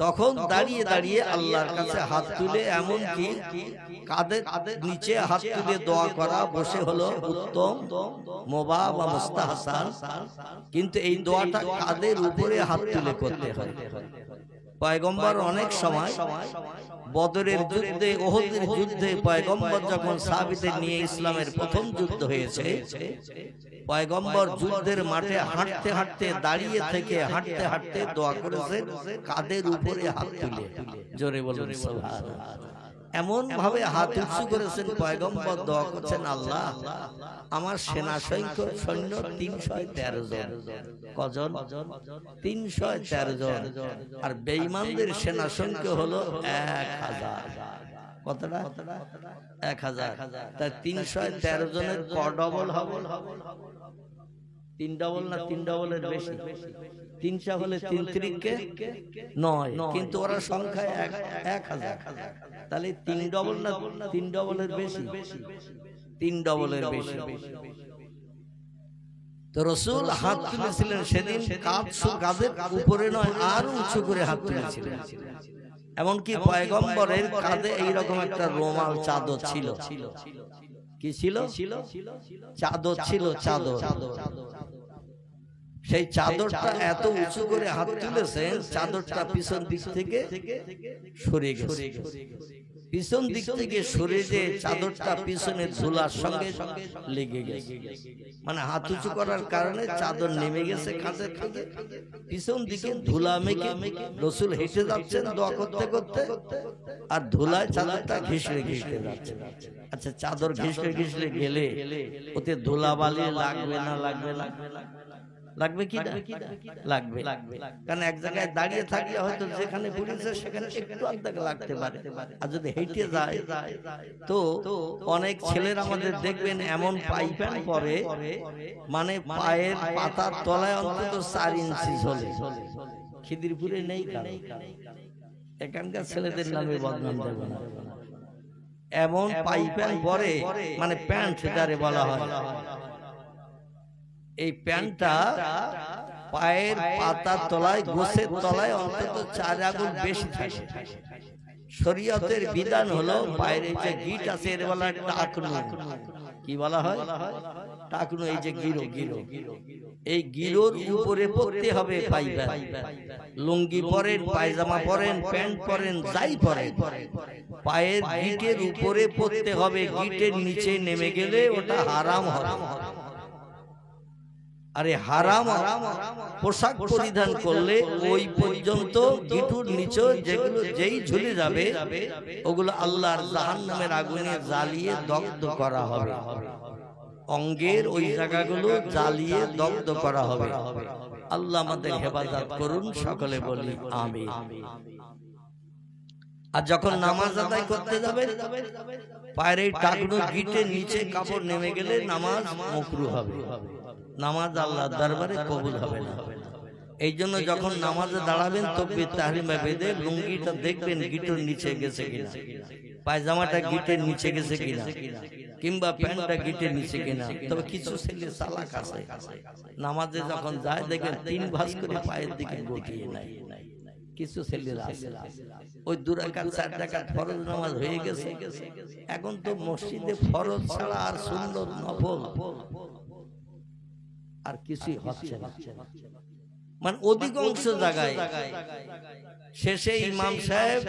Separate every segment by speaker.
Speaker 1: তখন দাঁড়িয়ে দাঁড়িয়ে আল্লাহর কাছে হাত তুলে, এমন কি কাঁধের নিচে হাত তুলে দোয়া করা বসে হলো উত্তম, মুবাহ বা মুস্তাহসান। কিন্তু এই দোয়াটা কাঁধের উপরে হাত তুলে করতে হয়। পয়গম্বর অনেক সময় বদরের যুদ্ধে, ওহদের যুদ্ধে, পয়গম্বর যখন সাহাবীদের নিয়ে ইসলামের প্রথম যুদ্ধ হয়েছে, পয়গম্বর যুদ্ধের মাঠে হাঁটতে হাঁটতে, দাঁড়িয়ে থেকে হাঁটতে হাঁটতে দোয়া করেছেন কাঁধের উপরে হাত তুলে। জোরে বলুন সুবহানাল্লাহ। এমন ভাবে হাত উঁচু করেছেন পয়গম্বর, দোয়া করছেন, আল্লাহ আমার সেনা সৈন্য ৩১৩ জন। কজন? ৩১৩ জন। আর বেঈমানদের সেনা সংখ্যা হলো ১০০০। কতটা? ১০০০। তাই ৩১৩ জনের ক ডবল হবে? ৩ ডবল না ৩ ডবলের বেশি? ৩০০ হলে ৩ ত্রিকে ৯, কিন্তু ওরা সংখ্যায় ১০০০। তাহলে ৩ ডবল না ৩ ডবলের বেশি? ৩ ডবলের বেশি। তো রাসূল হাত তুলেছিলেন সেদিন কাঁধের উপরে নয়, আরো উঁচু করে হাত তুলেছিলেন। এমনকি পয়গম্বরের কাঁধে এইরকম একটা রুমাল চাদর ছিল। কি ছিল? চাদর ছিল, চাদর। সেই চাদরটা এত উঁচু করে হাত তুলেছেন, চাদরটা পিছন দিক থেকে সরে গেছে। পিছন দিক থেকে সরে যে চাদরটা পিছনের ধুলার সঙ্গে লেগে গেছে। মানে হাত উঁচু করার কারণে চাদর নেমে গেছে কাঁধের থেকে, পিছন দিকে ধুলা মেখে রাসূল হেঁটে যাচ্ছেন দোয়া করতে করতে, আর ধুলায় চাদরটা ঘেঁষে ঘেঁষে যাচ্ছে। আচ্ছা, চাদর ঘেঁষে ঘেঁষে গেলে ওতে ধুলা বালি লাগবে না? লাগবে না? লাগবে কি না? লাগবে। কারণ এক জায়গায় দাঁড়িয়ে থাকলে হয়তো যেখানে পড়েছে সেখানে একটু আধটু লাগতে পারে, আর যদি হেঁটে যায় তো অনেক ছেলেরা আমাদের দেখবেন এমন পাই প্যান্ট পরে, মানে পায়ের পাতার তলায় অন্তত ৪ ইঞ্চি ঝোলে। খিদিরপুরে নেই, এখানকার ছেলেদের নামে বদনাম দেব না। এমন পাই প্যান্ট পরে, মানে প্যান্ট যারে বলা হয়, এই প্যান্টটা পায়ের পাতার তলায়, গোছের তলায় অন্তত ৪ আঙ্গুল বেশি থাকে। শরীয়তের বিধান হলো পায়ের এই যে গিট আছে এর বলা টাকনু। কি বলা হয়? টাকনু। এই যে গিরো, এই গিরোর উপরে পড়তে হবে পাইবা। লুঙ্গি পরেন, পায়জামা পরেন, প্যান্ট পরেন, যাই পরেন, পায়ের গিটের উপরে পড়তে হবে। গিটের নিচে নেমে গেলে ওটা হারাম হবে। আরে হারাম পোশাক পরিধান করলে ওই পর্যন্ত গিটুর নিচে যেগুলো যেই ঝুলে যাবে ওগুলো আল্লাহর জাহান্নামের আগুনে জ্বালিয়ে দগ্ধ করা হবে। অঙ্গের ওই জায়গাগুলো জ্বালিয়ে দগ্ধ করা হবে। আল্লাহ আমাদের হেফাজত করুন, সকলে বলি আমিন। আর যখন নামাজ আদায় করতে যাবে, পায়ের এই টাকনু গিটের নিচে কাপড় নেমে গেলে নামাজ মাকরুহ হবে, নামাজ আল্লাহর দরবারে কবুল হবে না। এই জন্য যখন নামাজে দাঁড়াবেন তাকবীর তাহরিমা বেঁধে লুঙ্গিটা দেখবেন গিটের নিচে গেছে কিনা, পায়জামাটা গিটের নিচে গেছে কিনা, কিংবা প্যান্টটা গিটের নিচে কিনা। তবে কিছু ছেলে চালাক আছে, নামাজে যখন যায় দেখবেন ৩ ভাঁজ করে পায়ের দিকে গটিয়ে নেয়। কিছু ছেলেরা আছে, ওই 2 রাকাত 4 রাকাত ফরজ নামাজ হয়ে গেছে, এখন তো মসজিদে ফরজ ছাড়া আর সুন্নত নফল আর কিছুই হচ্ছে না। মানে অধিকাংশ জায়গায় শেষে ইমাম সাহেব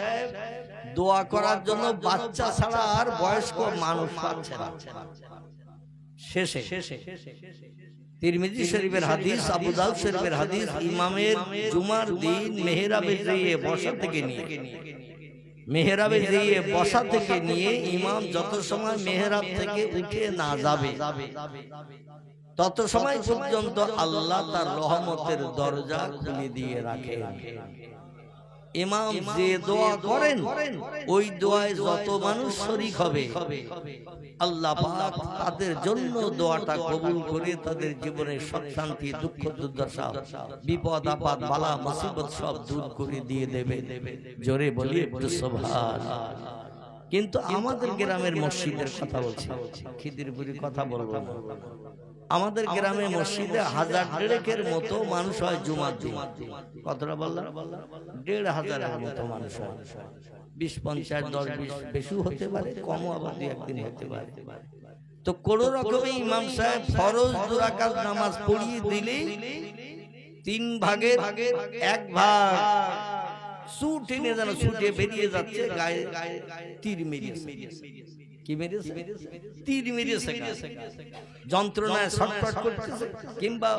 Speaker 1: দোয়া করার জন্য বাচ্চা ছাড়া আর বয়স্ক মানুষ পাচ্ছে না। শেষে তিরমিজি শরীফের হাদিস, আবু দাউদ শরীফের হাদিস, ইমামের জুমার দিন মেহরাবে যেয়ে বসা থেকে নিয়ে ইমাম যত সময় মেহরাব থেকে উঠে না যাবে তত সময় পর্যন্ত আল্লাহ তার রহমতের দরজা খুলে দিয়ে রাখেন। ইমাম যে দোয়া করেন ওই দোয়ায় যত মানুষ শরীক হবে আল্লাহ পাক তাদের জন্য দোয়াটা কবুল করে তাদের জীবনের সুখ শান্তি, দুঃখ দুর্দশা, বিপদ আপদ, বালা মুসিবত সব দূর করে দিয়ে দেবে। জোরে বলি একটু সুবহানাল্লাহ। কিন্তু আমাদের গ্রামের মসজিদের কথা বলছি, খিদিরপুরের কথা বলবো না। আমাদের গ্রামে মসজিদে 1000-1,500-এর মতো মানুষ হয় জুমার দিন। কতটা বললাম? 1,500-এর মতো মানুষ হয়। 20, 50, 10, 20 বেশিও হতে পারে, কমও আবার 2-1 দিন হতে পারে। তো কোন রকমে ইমাম সাহেব ফরজ 2 রাকাত নামাজ পড়িয়ে দিলে 3 ভাগের 1 ভাগ ছুটে নিয়ে যেন ছুটে বেরিয়ে যাচ্ছে, গায়ে তীর মেরেছে। কি মেরেছে? তীর মেরেছে। যন্ত্রণায় ছটফট করতেছে, কিংবা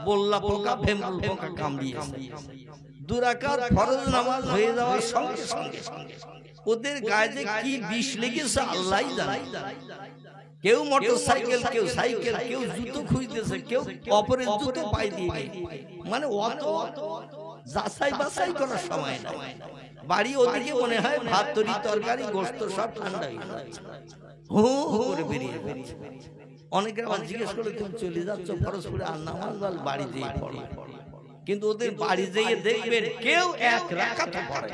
Speaker 1: বল্লা পোকা, ভেমরুল পোকা কামড়িয়েছে। 2 রাকাত ফরজ নামাজ হয়ে যাওয়ার সঙ্গে সঙ্গে ওদের গায়ে যে কি বিষ লেগেছে আল্লাহই জানে। কেউ মোটরসাইকেল, কেউ সাইকেল, কেউ জুতো খুঁজতেছে, কেউ অপরের জুতো পাই দিয়ে, মানে অত যাচাই বাছাই করার সময় নাই। বাড়ি ওদিকে মনে হয় ভাত তরি তরকারি গোস্ত সব ঠান্ডা হয়ে যাচ্ছে, হু হু করে বেরিয়ে যাচ্ছে। অনেকে আবার জিজ্ঞেস করে তুমি চলে যাচ্ছ ফরজ পড়ে, আর নামাজ বাড়ি যেয়ে পড়ো। কিন্তু ওদের বাড়ি যেয়ে দেখবেন কেউ 1 রাকাত পড়ে।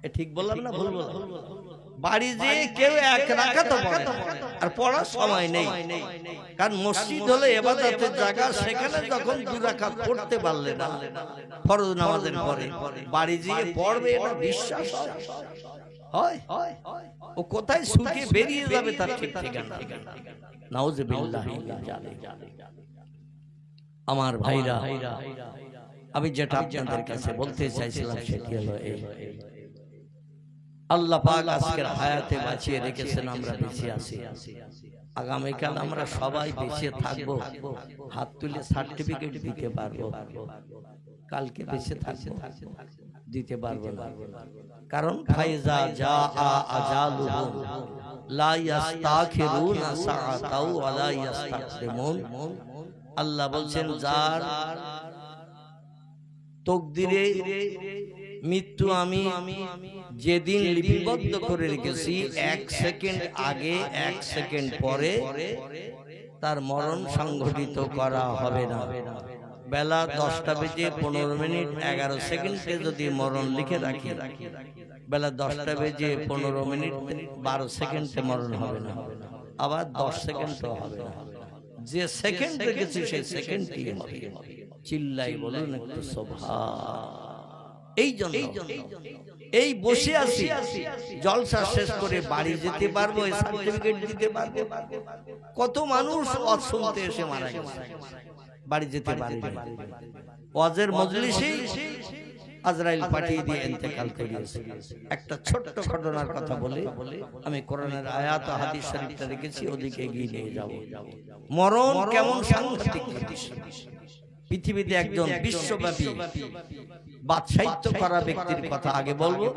Speaker 1: এ ঠিক বললাম না ভুল বললাম? বাড়ি যেয়ে কেউ 1 রাকাত পড়ে, আর পড়ার সময় নেই। কারণ মসজিদ হলো ইবাদতের জায়গা, সেখানে যখন 2 রাকাত পড়তে পারলে না ফরজ নামাজের পরে, বাড়ি যেয়ে পড়বে এটা বিশ্বাস হয়? ও কোথায় ছুটে বেরিয়ে যাবে তার ঠিক ঠিকানা। নাউজুবিল্লাহ। আমার ভাইরা, আমি যেটা আপনাদের কাছে বলতে চাইছিলাম সেটি হলো এই, আল্লাহ পাক আজকের হায়াতে বাঁচিয়ে রেখেছেন, আমরা বেঁচে আছি। আগামীকাল আমরা সবাই বেঁচে থাকবো, হাত তুলে সার্টিফিকেট দিতে পারবো। কালকে বেঁচে থাকবো, দিতে পারবো না। কারণ ফাইজা জা আজালুহুম লা ইস্তাখিরুনা সাআতাও ওয়া লা ইস্তাকদিমুন। আল্লাহ বলছেন যার তকদিরে মৃত্যু আমি যেদিন লিপিবদ্ধ করে রেখেছি, 1 সেকেন্ড আগে 1 সেকেন্ড পরে তার মরণ সংঘটিত করা হবে না। বেলা 10টা বেজে 15 মিনিট 11 সেকেন্ডে যদি মরণ লিখে রাখি, বেলা 10টা বেজে 15 মিনিট 12 সেকেন্ডে মরণ হবে না, আবার 10 সেকেন্ডও হবে না। যে সেকেন্ড রেখেছি সেই সেকেন্ডই হবে। চিল্লাই বলুন একটু সুবহান। এই জন্য এই বসে আছি, জলসা শেষ করে বাড়ি যেতে পারবো, সার্টিফিকেট দিতে পারবো। কত মানুষ ওয়াজ শুনতে এসে মারা গেছে, বাড়ি যেতে পারে না। ওয়াজের মজলিসে আজরাইল পাঠিয়ে দিয়ে ইন্তেকাল করিয়েছে। একটা ছোট্ট ঘটনার কথা বলে আমি কোরআনের আয়াত ও হাদিস শরীফটা রেখেছি, ওদিকে এগিয়ে নিয়ে যাব। মরণ কেমন সাংঘাতিক জিনিস। পৃথিবীতে একজন বিশ্বব্যাপী বাদশাহিত্য করা ব্যক্তির কথা আগে বলবো,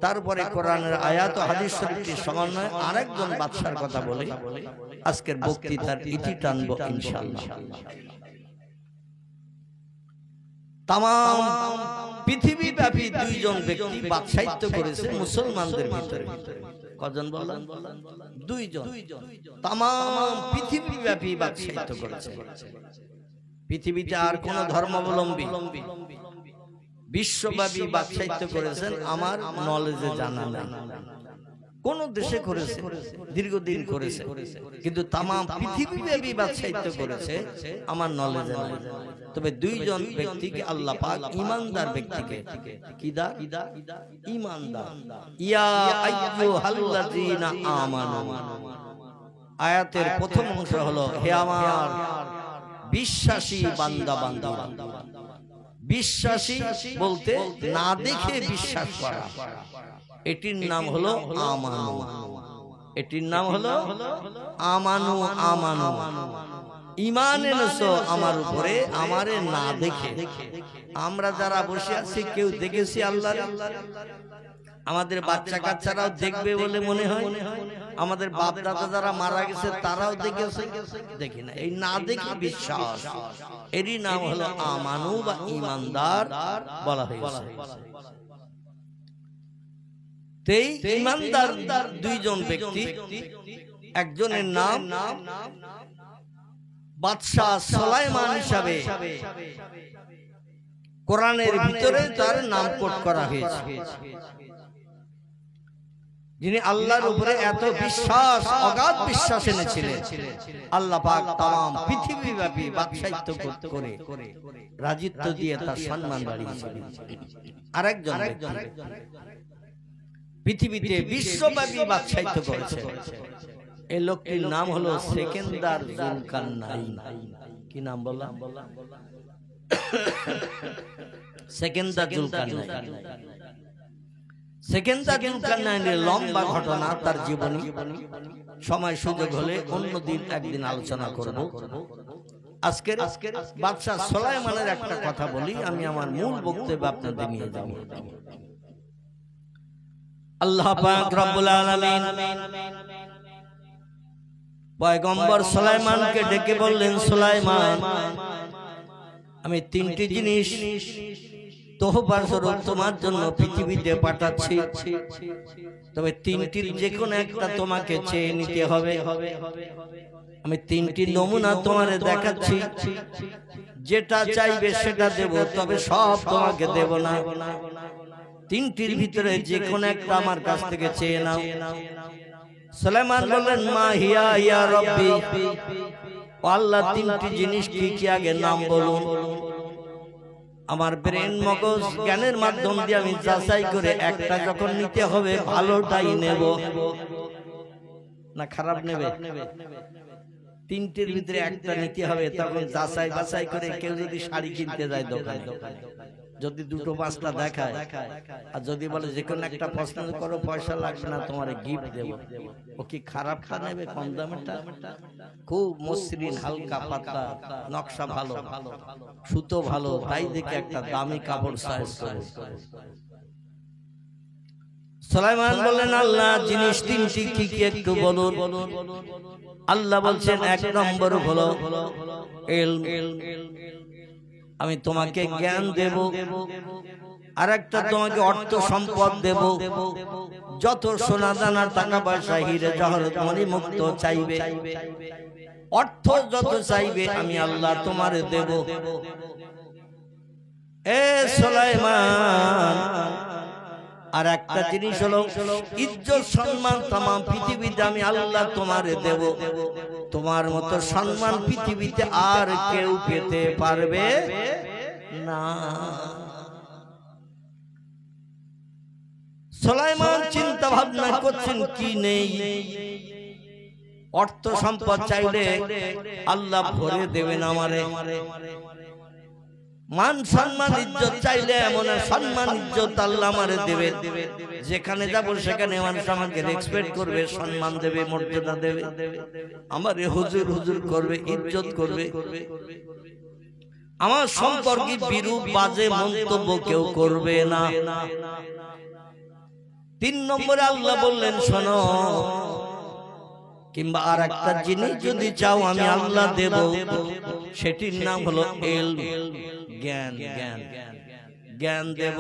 Speaker 1: তারপরে কোরআনের আয়াত ও হাদিস শরীফের সমন্বয়ে আরেকজন বাদশার কথা বলে আজকের বক্তৃতার ইতি টানবো ইনশাআল্লাহ। তামাম পৃথিবীব্যাপী 2 জন ব্যক্তি বাদশাহিত্য করেছে মুসলমানদের ভিতরে। কজন বললাম? 2 জন। তামাম পৃথিবীব্যাপী বাদশাহিত্য করেছে। পৃথিবীতে আর কোন ধর্মাবলম্বী বিশ্বব্যাপী বাদশাহিত্য করেছেন আমার নলেজে জানা নাই। কোন দেশে করেছে, দীর্ঘদিন করেছে, কিন্তু তামাম পৃথিবীব্যাপী বাদশাহিত্য করেছে আমার নলেজে নাই। তবে 2 জন ব্যক্তিকে আল্লাহ পাক ঈমানদার ব্যক্তিকে কিদার ঈমানদার, ইয়া আইয়ুহাল্লাযীনা আমানু, আয়াতের প্রথম অংশ হলো হে আমার বিশ্বাসী বান্দা বান্দা। বিশ্বাসী বলতে না দেখে বিশ্বাস করা, এটির নাম হলো আমানু। এটির নাম হলো আমানু। আমানু ঈমান এনেছো আমার উপরে, আমারে না দেখে। আমরা যারা বসে আছি কেউ দেখেছি আল্লাহ? আমাদের বাচ্চা কাচ্চারাও দেখবে বলে মনে হয়? আমাদের বাপ দাদা যারা মারা গেছে তারাও দেখেছে? দেখি না। এই না দেখে বিশ্বাস, এরই নাম হলো আমানু বা ঈমানদার বলা হয়েছে। এই ঈমানদার 2 জন ব্যক্তি, একজনের নাম বাদশাহ সুলাইমান হিসাবে কোরআনের ভিতরে তার নাম কোট করা হয়েছে। যিনি আল্লাহর উপরে এত বিশ্বাস, অগাধ বিশ্বাস এনেছিলেন, আল্লাহ পাক তাম পৃথিবীব্যাপী বাদশাহিত্য করে রাজিত্ব দিয়ে তার সম্মান বাড়িয়েছিলেন। আরেকজন পৃথিবীতে বিশ্বব্যাপী বাদশাহিত্য করেছে, এই লোকটির নাম হলো সেকেন্দার জুলকারনাইন। কি নাম বললাম? সেকেন্দার জুলকারনাইন। সেকেন্দার জুলকারনাইনের লম্বা ঘটনা, তার জীবনী সময় সুযোগ হলে অন্যদিন একদিন আলোচনা করব। আজকের বাদশা সুলাইমানের একটা কথা বলি, আমি আমার মূল বক্তব্য আপনাদের নিয়ে যাব। আল্লাহ পাক রব্বুল আলামিন পয়গম্বর সুলাইমানকে ডেকে বললেন, সুলাইমান, আমি তিনটি জিনিস তোহফার স্বরূপ তোমার জন্য পৃথিবীতে পাঠাচ্ছি, তবে তিনটির যে কোনো একটা তোমাকে চেয়ে নিতে হবে। আমি তিনটি নমুনা তোমারে দেখাচ্ছি, যেটা চাইবে সেটা দেব, তবে সব তোমাকে দেব না। তিনটির ভিতরে যে কোনো একটা আমার কাছ থেকে চেয়ে নাও। সুলাইমান বললেন, মা হিয়া ইয়া রব্বি, ও আল্লাহ, তিনটি জিনিস কি কি আগে নাম বলুন। আমার ব্রেন মগজ জ্ঞানের মাধ্যম দিয়ে আমি যাচাই করে একটা যখন নিতে হবে ভালোটাই নেব, না খারাপ নেবে। তিনটির ভিতরে একটা নিতে হবে, তখন যাচাই বাছাই করে কেউ যদি শাড়ি কিনতে যায় দোকানে, যদি দুটো পাঁচটা দেখায় আর যদি বলে যে কোনো একটা পছন্দ করো, পয়সা লাগবে না, তোমার গিফট দেবো, ও কি খারাপটা নেবে? কম দামেরটা, খুব মসৃণ হালকা পাতলা, নকশা ভালো, সুতো ভালো, তাই দেখে একটা দামি কাপড় চয়েস করে। সুলাইমান বললেন, আল্লাহ, জিনিস তিনটি কি কি একটু বলুন। আল্লাহ বলছেন, এক নম্বর হলো ইলম, আমি তোমাকে জ্ঞান দেব। আর একটা তোমাকে অর্থ সম্পদ দেব, যত সোনা দানা টাকা পয়সা হিরে জহরত মণি মুক্ত চাইবে, অর্থ যত চাইবে আমি আল্লাহ তোমারে দেব। এ সুলাইমান, আর একটা জিনিস হলো ইজ্জত সম্মান তাম পৃথিবীতে আমি আল্লাহ তোমারে দেব, তোমার মতো সম্মান পৃথিবীতে আর কেউ পেতে পারবে না। সুলাইমান চিন্তা ভাবনা করছেন কি নেই, অর্থ সম্পদ চাইলে আল্লাহ ভরে দেবেন আমারে, মান সম্মান ইজ্জত চাইলে এমন সম্মান ইজ্জত আল্লাহ আমারে দেবে, যেখানে যাব সেখানে মানুষ আমাকে রেসপেক্ট করবে, সম্মান দেবে, মর্যাদা দেবে, আমারে হুজুর হুজুর করবে, ইজ্জত করবে, আমার সম্পর্কে বিরূপ বাজে মন্তব্য কেউ করবে না। তিন নম্বরে আল্লাহ বললেন, শোনো, কিংবা আর একটা জিনিস যদি চাও আমি আল্লাহ দেব, সেটির নাম হলো জ্ঞান। জ্ঞান জ্ঞান দেব,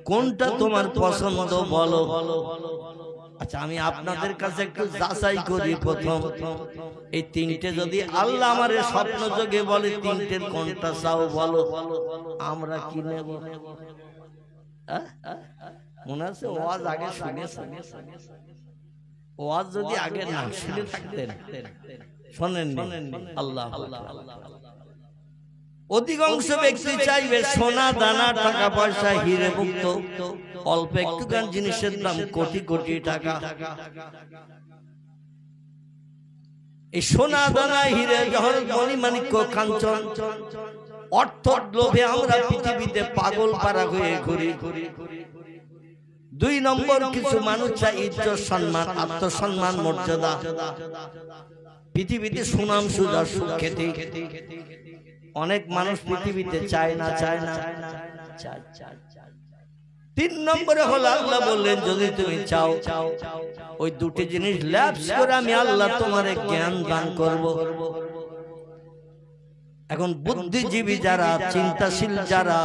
Speaker 1: কোনটা তোমার পছন্দ বলো। আচ্ছা, আমি আপনাদের কাছে একটু যাচাই করি। প্রথম এই তিনটে যদি আল্লাহ আমার স্বপ্ন যোগে বলে তিনটের কোনটা চাও বলো, আমরা কি নেব? মনে আছে ওয়াজ আগে শুনেছেন? ওয়াজ যদি আগে না শুনে থাকতেন, শোনেননি? আল্লাহ, অধিকাংশ ব্যক্তি চাইবে সোনা দানা টাকা পয়সা হিরে মুক্ত, অল্প একটুখান জিনিসের দাম কোটি কোটি টাকা। এই সোনা দানা হিরে জহরত মণি মাণিক্য কাঞ্চন অর্থ লোভে আমরা পৃথিবীতে পাগল পারা হয়ে ঘুরি। দুই নম্বর, কিছু মানুষ চায় ইজ্জত সম্মান, আত্মসম্মান, মর্যাদা, পৃথিবীতে সুনাম সুজা সুখ্যাতি। অনেক মানুষ পৃথিবীতে চায় না। তিন নম্বরে হলো আল্লাহ বললেন, যদি তুমি চাও ওই দুটি জিনিস ল্যাপস করে আমি আল্লাহ তোমারে জ্ঞান দান করব। এখন বুদ্ধিজীবী যারা, চিন্তাশীল যারা,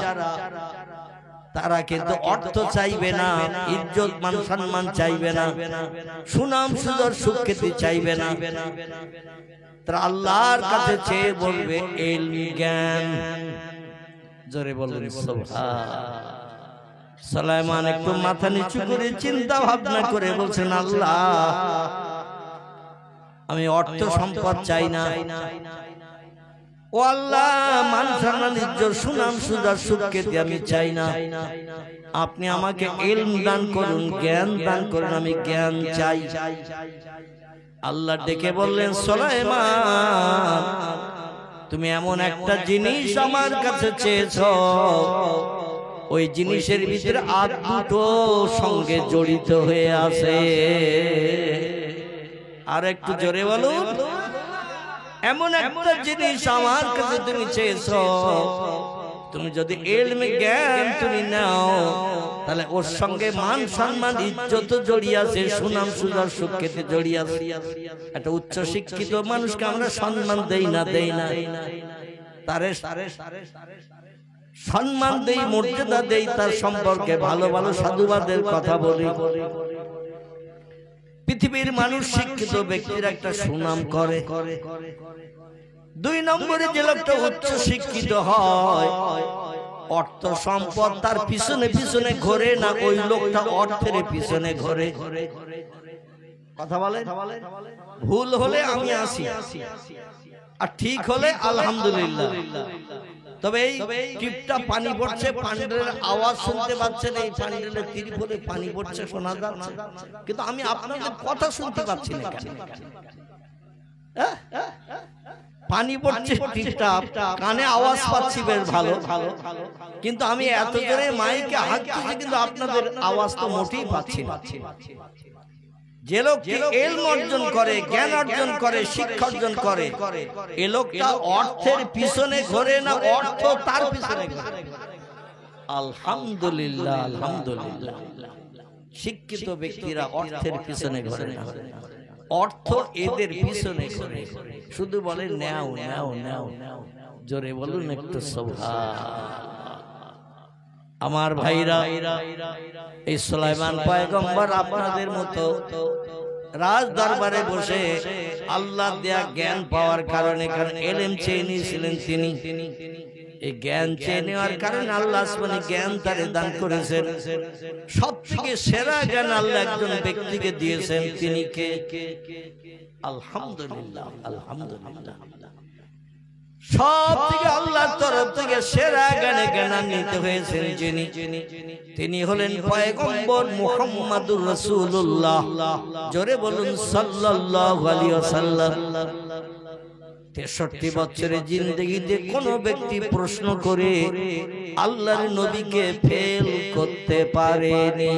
Speaker 1: তারা কিন্তু অর্থ চাইবে না, ইজ্জত মান সম্মান চাইবে না, সুনাম সুন্দর সুখ্যাতি চাইবে না, তারা আল্লাহর কাছে চেয়ে বলবে ইলম, জ্ঞান। জোরে বলুন সুবহান। সুলাইমান একটু মাথা নিচু করে চিন্তা ভাবনা করে বলছেন, আল্লাহ আমি অর্থ সম্পদ চাই না, ও আল্লাহ মান সম্মান ইজ্জত সুনাম সুজা সুখ্যাতি আমি চাই না, আপনি আমাকে ইলম দান করুন, জ্ঞান দান করুন, আমি জ্ঞান চাই। আল্লাহ ডেকে বললেন, সুলাইমান তুমি এমন একটা জিনিস আমার কাছে চেয়েছো, ওই জিনিসের ভিতরে আর দুটো সঙ্গে জড়িত হয়ে আছে। আর একটু জোরে বলুন, এমন একটা জিনিস আমার কাছে তুমি চেয়েছো, তুমি যদি ইলম জ্ঞান তুমি নাও তাহলে ওর সঙ্গে মান সম্মান ইজ্জত জড়িয়ে আছে, সুনাম সুজা সুখ্যাতি জড়িয়ে আছে। একটা উচ্চ শিক্ষিত মানুষকে আমরা সম্মান দেই না, তারে সম্মান দেই, মর্যাদা দেই, তার সম্পর্কে ভালো ভালো সাধুবাদের কথা বলি। পৃথিবীর মানুষ শিক্ষিত ব্যক্তির একটা সুনাম করে। দুই নম্বরে যে লোকটা উচ্চ শিক্ষিত হয়, অর্থ সম্পদ তার পিছনে পিছনে ঘোরে না, ওই লোকটা অর্থের পিছনে ঘোরে। কথা বলে, ভুল হলে আমি আসি আর ঠিক হলে আলহামদুলিল্লাহ। তবে এই টিপটা পানি পড়ছে, পান্ডেলের আওয়াজ শুনতে পাচ্ছেন, এই পান্ডেলের ত্রিপলে পানি পড়ছে শোনা যাচ্ছে, কিন্তু আমি আপনাদের কথা শুনতে পাচ্ছি না কেন? পানি পড়ছে টিপটা, কানে আওয়াজ পাচ্ছি বেশ ভালো, কিন্তু আমি এত জোরে মাইকে হাঁকছি কিন্তু আপনাদের আওয়াজ তো মোটেই পাচ্ছি না। যে লোক ইলম অর্জন করে, জ্ঞান অর্জন করে, শিক্ষা অর্জন করে, এ লোকটা অর্থের পিছনে ঘোরে না, অর্থ তার পিছনে ঘোরে। আলহামদুলিল্লাহ, আলহামদুলিল্লাহ। শিক্ষিত ব্যক্তিরা অর্থের পিছনে ঘোরে না, অর্থ এদের পিছনে ঘোরে। শুধু বলে নাও নাও নাও, জোরে বলুন একটু সুবহান। আমার ভাইরা, এই সুলাইমান পয়গম্বর আপনাদের মতো রাজ দরবারে বসে আল্লাহ দেয়া জ্ঞান পাওয়ার কারণে, কারণ ইলম চেয়ে নিয়েছিলেন তিনি, এই জ্ঞান চেয়ে নেওয়ার কারণে আল্লাহ আসমানি জ্ঞান তারে দান করেছেন। সব থেকে সেরা জ্ঞান আল্লাহ একজন ব্যক্তিকে দিয়েছেন, তিনি কে? আলহামদুলিল্লাহ, আলহামদুলিল্লাহ। সব থেকে আল্লাহর তরফ থেকে সেরা জ্ঞানে জ্ঞানান্বিত হয়েছেন যিনি, তিনি হলেন পয়গম্বর মুহাম্মদুর রাসূলুল্লাহ। জোরে বলুন সাল্লাল্লাহু আলাইহি ওয়াসাল্লাম। 63 বছরের জিন্দেগিতে কোন ব্যক্তি প্রশ্ন করে আল্লাহর নবীকে ফেল করতে পারেনি।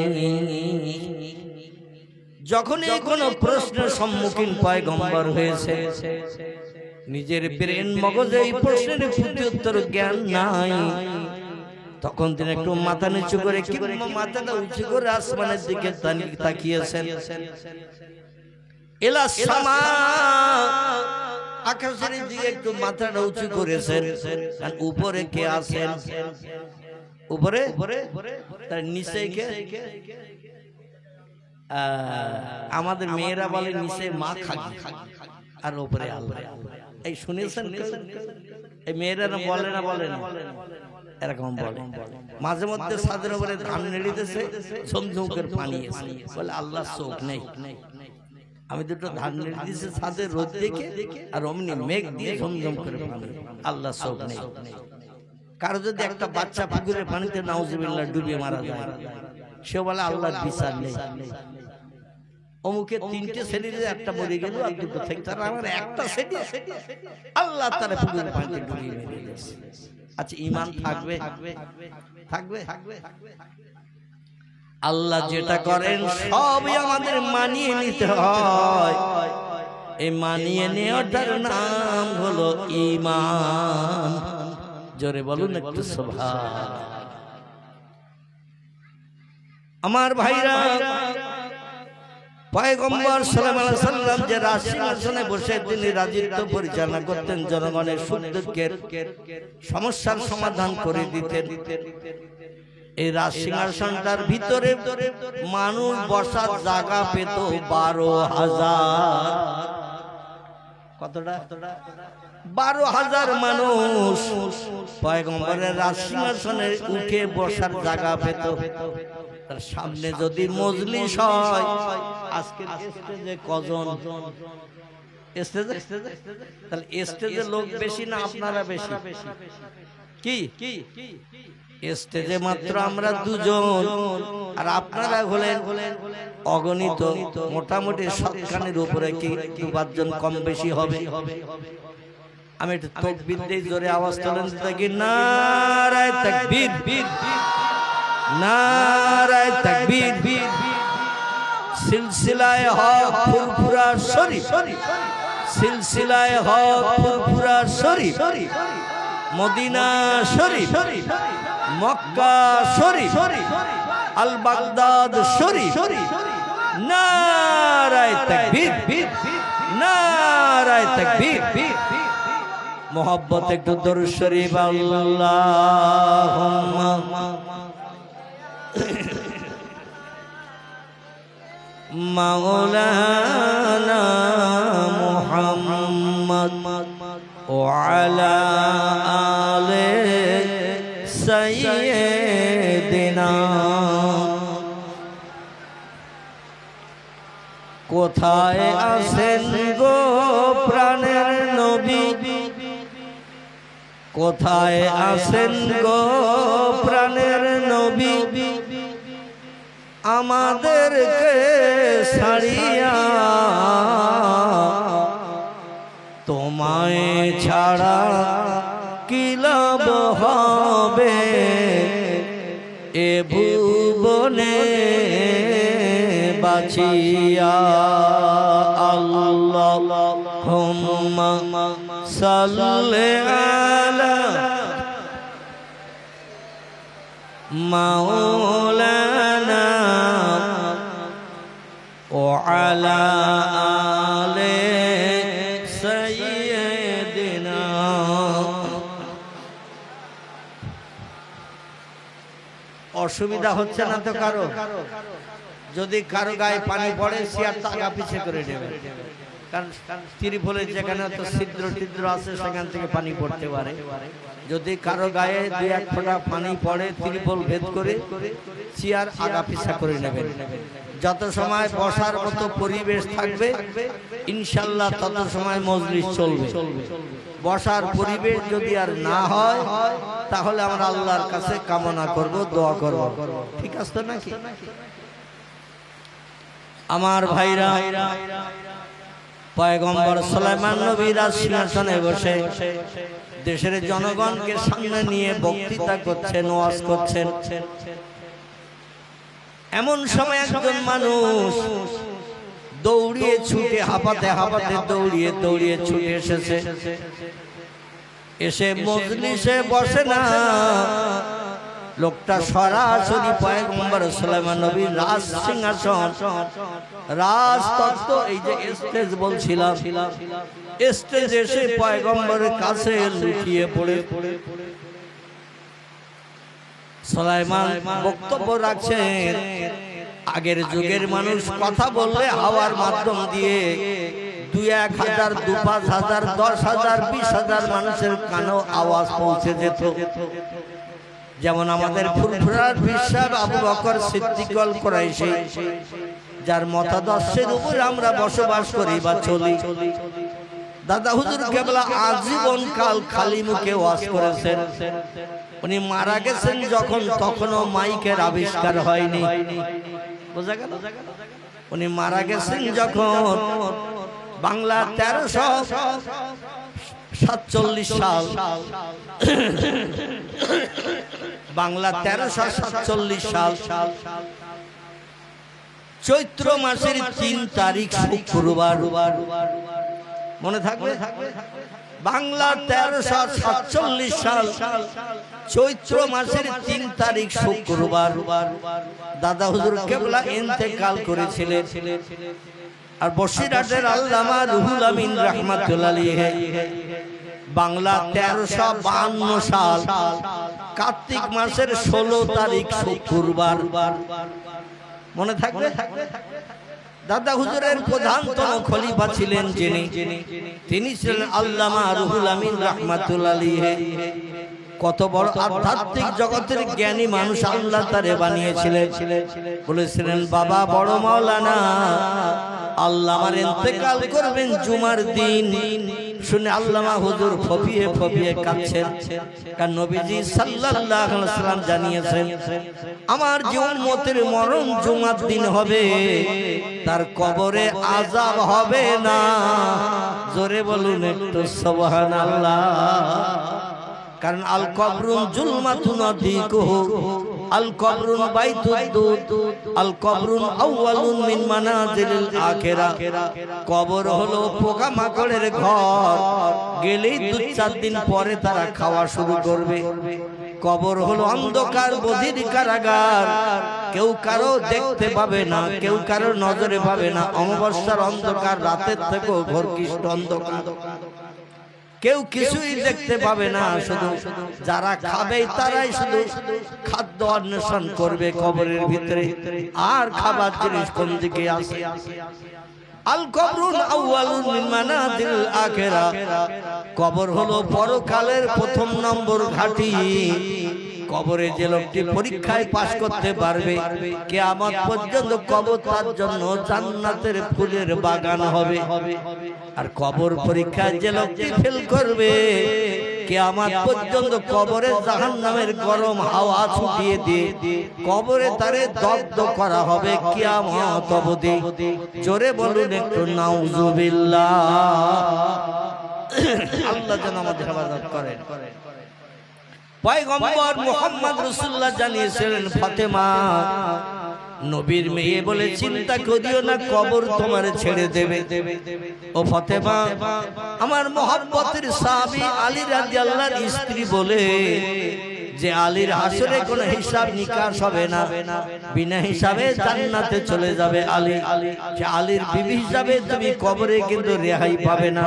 Speaker 1: যখনই কোন প্রশ্নের সম্মুখীন পয়গম্বর হয়েছে, নিজের ব্রেন মগজে এই প্রশ্নের প্রতি উত্তর জ্ঞান নাই, তখন তিনি একটু মাথা নিচু করে কিংবা মাথাটা উঁচু করে আসমানের দিকে তাকিয়েছেন। ইলা সামা, আকাশের দিকে একটু মাথাটা উঁচু করেছেন। আর উপরে কে আছেন? উপরে তার নিচে কে? আমাদের মেয়েরা বলে নিচে মা খাকি, আর উপরে আল্লাহ। এই শুনেছেন? এই মেয়েরা বলে না, বলে না, এরকম বলে। মাঝে মধ্যে ছাদের উপরে ধান নেড়িতেছে, ঝমঝমকের পানি এসে বলে আল্লাহ চোখ নেই। আমি দুটো ধান নেড়ে দিয়েছি ছাদে রোদ দেখে, আর অমনি মেঘ দিয়ে ঝমঝম করে পানি, আল্লাহ চোখ নেই। কারো যদি একটা বাচ্চা পুকুরের পানিতে নাউজুবিল্লাহ ডুবিয়ে মারা যায়, সে বলে আল্লাহর বিচার নেই। অমুকে 3টে ছেলে একটা মরে গেল, আর দুটো থেকে তার আমার একটা ছেলে আল্লাহ তার পুকুরের পানিতে ডুবিয়ে মেরে দিয়েছে। আচ্ছা, ঈমান থাকবে? থাকবে? আল্লাহ যেটা করেন সবই আমাদের মানিয়ে নিতে হয়। এই মানিয়ে নেওয়াটার নাম হলো ঈমান। জোরে বলুন একটু সুবহান। আমার ভাইরা, পয়গম্বর সাল্লাল্লাহু আলাইহি ওয়াসাল্লাম যে রাজসিংহাসনে বসে তিনি রাজত্ব পরিচালনা করতেন, জনগণের সুখ দুঃখের সমস্যার সমাধান করে দিতেন। এই রাজসিংহাসনটার ভিতরে মানুষ বসার জায়গা পেত 12,000। কতটা? 12,000 মানুষ পয়গম্বরের রাজসিংহাসনে উঠে বসার জায়গা পেত। তার সামনে যদি মজলিস হয়, আজকের স্টেজে কজন? তাহলে স্টেজে লোক বেশি না আপনারা বেশি? কি স্টেজে মাত্র আমরা দুজন, আর আপনারা হলেন অগণিত। মোটামুটি 7খানের উপরে কি 2-5 জন কম বেশি হবে। আমি একটু তাকবীর দেই, জোরে আওয়াজ তোলেন দেখি। নারায়ে তাকবীর, নারায়ে তাকবীর। সিলসিলায়ে হক ফুরফুরা শরীফ, সিলসিলায়ে হক ফুরফুরা শরীফ, মদিনা শরীফ, মক্কা শরীফ, আল বাগদাদ শরীফ। নারায়ে তাকবীর, নারায়ে তাকবীর। মোহাব্বত একটু দরুদ শরীফ। আল্লাহুম্মা মাওলানা মুহাম্মদ ওয়া আলা আলি সাইয়্যিদিনা। কোথায় আছেন গো প্রাণের নবী, কোথায় আছেন গো প্রাণের নবী, আমাদেরকে ছাড়িয়া তোমায় ছাড়া কি লাভ হবে এ ভুবনে বাঁচিয়া। আল্লাহুম্মা সাল্লি আলা মাওলানা ওয়া আলা আলি সাইয়্যিদিনা। অসুবিধা হচ্ছে না তো কারো? যদি কারো গায়ে পানি পড়ে চেয়ারটা আগা পিছে করে নেবে, কারণ ত্রিপলে যেখানে তো ছিদ্র টিদ্র আছে সেখান থেকে পানি পড়তে পারে। যদি কারো গায়ে 2-1 ফোঁটা পানি পড়ে ত্রিপল ভেদ করে চেয়ার আগা পিছা করে নেবেন। যত সময় বসার মতো পরিবেশ থাকবে ইনশাআল্লাহ তত সময় মজলিস চলবে। বসার পরিবেশ যদি আর না হয় তাহলে আমরা আল্লাহর কাছে কামনা করব, দোয়া করব। ঠিক আছে তো নাকি? আমার ভাইরা, পয়গম্বর সুলাইমান নবী রাজসিংহাসনে বসে দেশের জনগণকে সামনে নিয়ে বক্তৃতা করছেন, ওয়াজ করছেন। এমন সময় একজন মানুষ দৌড়িয়ে ছুটে হাঁপাতে হাঁপাতে দৌড়িয়ে দৌড়িয়ে ছুটে এসেছে। এসে মজলিসে বসে না, লোকটা সরাসরি পয়গম্বর সুলাইমান নবীর রাজ সিংহাসন, রাজতত্ত্ব, এই যে স্টেজ বলছিলাম, স্টেজ এসে পয়গম্বরের কাছে লুটিয়ে পড়ে সুলাইমান বক্তব্য রাখছেন। আগের যুগের মানুষ কথা বললে হাওয়ার মাধ্যম দিয়ে 2-1 হাজার, 2-5 হাজার, 10 হাজার, 20 হাজার মানুষের কানেও আওয়াজ পৌঁছে যেত। যেমন আমাদের ফুরফুরার বিশ্বাস আবু বকর সিদ্দিক আল কুরাইশি, যার মতাদর্শের উপর আমরা বসবাস করি বা চলি। দাদা হুজুর কেবলা আজীবন কাল খালি মুখে ওয়াজ করেছেন। উনি মারা গেছেন যখন তখনও মাইকের আবিষ্কার হয়নি। বোঝা গেল? উনি মারা গেছেন যখন বাংলা 1347 সাল, বাংলা 1347 সাল চৈত্র মাসের 3 তারিখ শুক্রবার। মনে থাকবে? বাংলা 1347 সাল চৈত্র মাসের 3 তারিখ শুক্রবার দাদা হুজুর কেবলা ইন্তেকাল করেছিলেন। আর বসিরহাটের আল্লামা রুহুল আমিন রাহমাতুল্লাহ আলাইহি বাংলা 1352 সাল কার্তিক মাসের 16 তারিখ শুক্রবার। মনে থাকবে? দাদা হুজুরের প্রধানতম খলিফা ছিলেন যিনি, তিনি ছিলেন আল্লামা রুহুল আমিন রাহমাতুল্লাহ আলাইহি। কত বড় আধ্যাত্মিক জগতের জ্ঞানী মানুষ আল্লাহ তারে বানিয়েছিলেন। বলেছিলেন বাবা বড় মাওলানা আল্লাহ আমার ইন্তেকাল করবেন জুমার দিন। শুনে আল্লামা হুজুর ফপিয়ে ফপিয়ে কাঁদছেন, কারণ নবীজি সাল্লাল্লাহু আলাইহি ওয়াসাল্লাম জানিয়েছেন আমার যে উম্মতের মরণ জুমার দিন হবে তার কবরে আযাব হবে না। জোরে বলুন একটু সুবহানাল্লাহ। কারণ আল কবরুন জুলমাতুন আদিকুহু আল কবরুন বাইতুদ আল কবরুন আউয়ালুন মিন মানাজিলিল আখিরা। কবর হলো পোকামাকড়ের ঘর, গেলেই 2-4 দিন পরে তারা খাওয়া শুরু করবে। কবর হলো অন্ধকার বধির কারাগার, কেউ কারো দেখতে পাবে না, কেউ কারো নজরে পাবে না। অমাবস্যার অন্ধকার রাতের থেকেও ঘোরকৃষ্ট অন্ধকার, কেউ কিছুই দেখতে পাবে না। শুধু যারা খাবে তারাই শুধু খাদ্য অন্বেষণ করবে কবরের ভিতরে, আর খাবার জিনিস কোন দিকে আসে। আল কবরুন আউয়ালুন মিন মানাজিল আখিরা। কবর হলো পরকালের প্রথম নম্বর ঘাঁটি। কবরে যে লোকটি পরীক্ষায় পাশ করতে পারবে কিয়ামত পর্যন্ত কবর তার জন্য জান্নাতের ফুলের বাগান হবে। আর কবর পরীক্ষায় যে লোকটি ফেল করবে কিয়ামত পর্যন্ত কবরে জাহান্নামের গরম হাওয়া ছুটিয়ে দিয়ে কবরে তারে দগ্ধ করা হবে কিয়ামত অবধি। জোরে বলুন একটু নাউজুবিল্লাহ। আল্লাহ যেন আমাদের হেফাজত করেন। পয়গম্বর মুহাম্মদ রাসূলুল্লাহ জানিয়েছিলেন ফাতেমা নবীর মেয়ে বলে চিন্তা করিও না, কবর তোমার ছেড়ে দেবে। ও ফাতেমা আমার মহব্বতের সাহাবী আলী রাদিয়াল্লাহু স্ত্রী বলে যে আলীর হাসরে কোনো হিসাব নিকাশ হবে না, বিনা হিসাবে জান্নাতে চলে যাবে আলী। যে আলীর বিবি হিসাবে তুমি কবরে কিন্তু রেহাই পাবে না।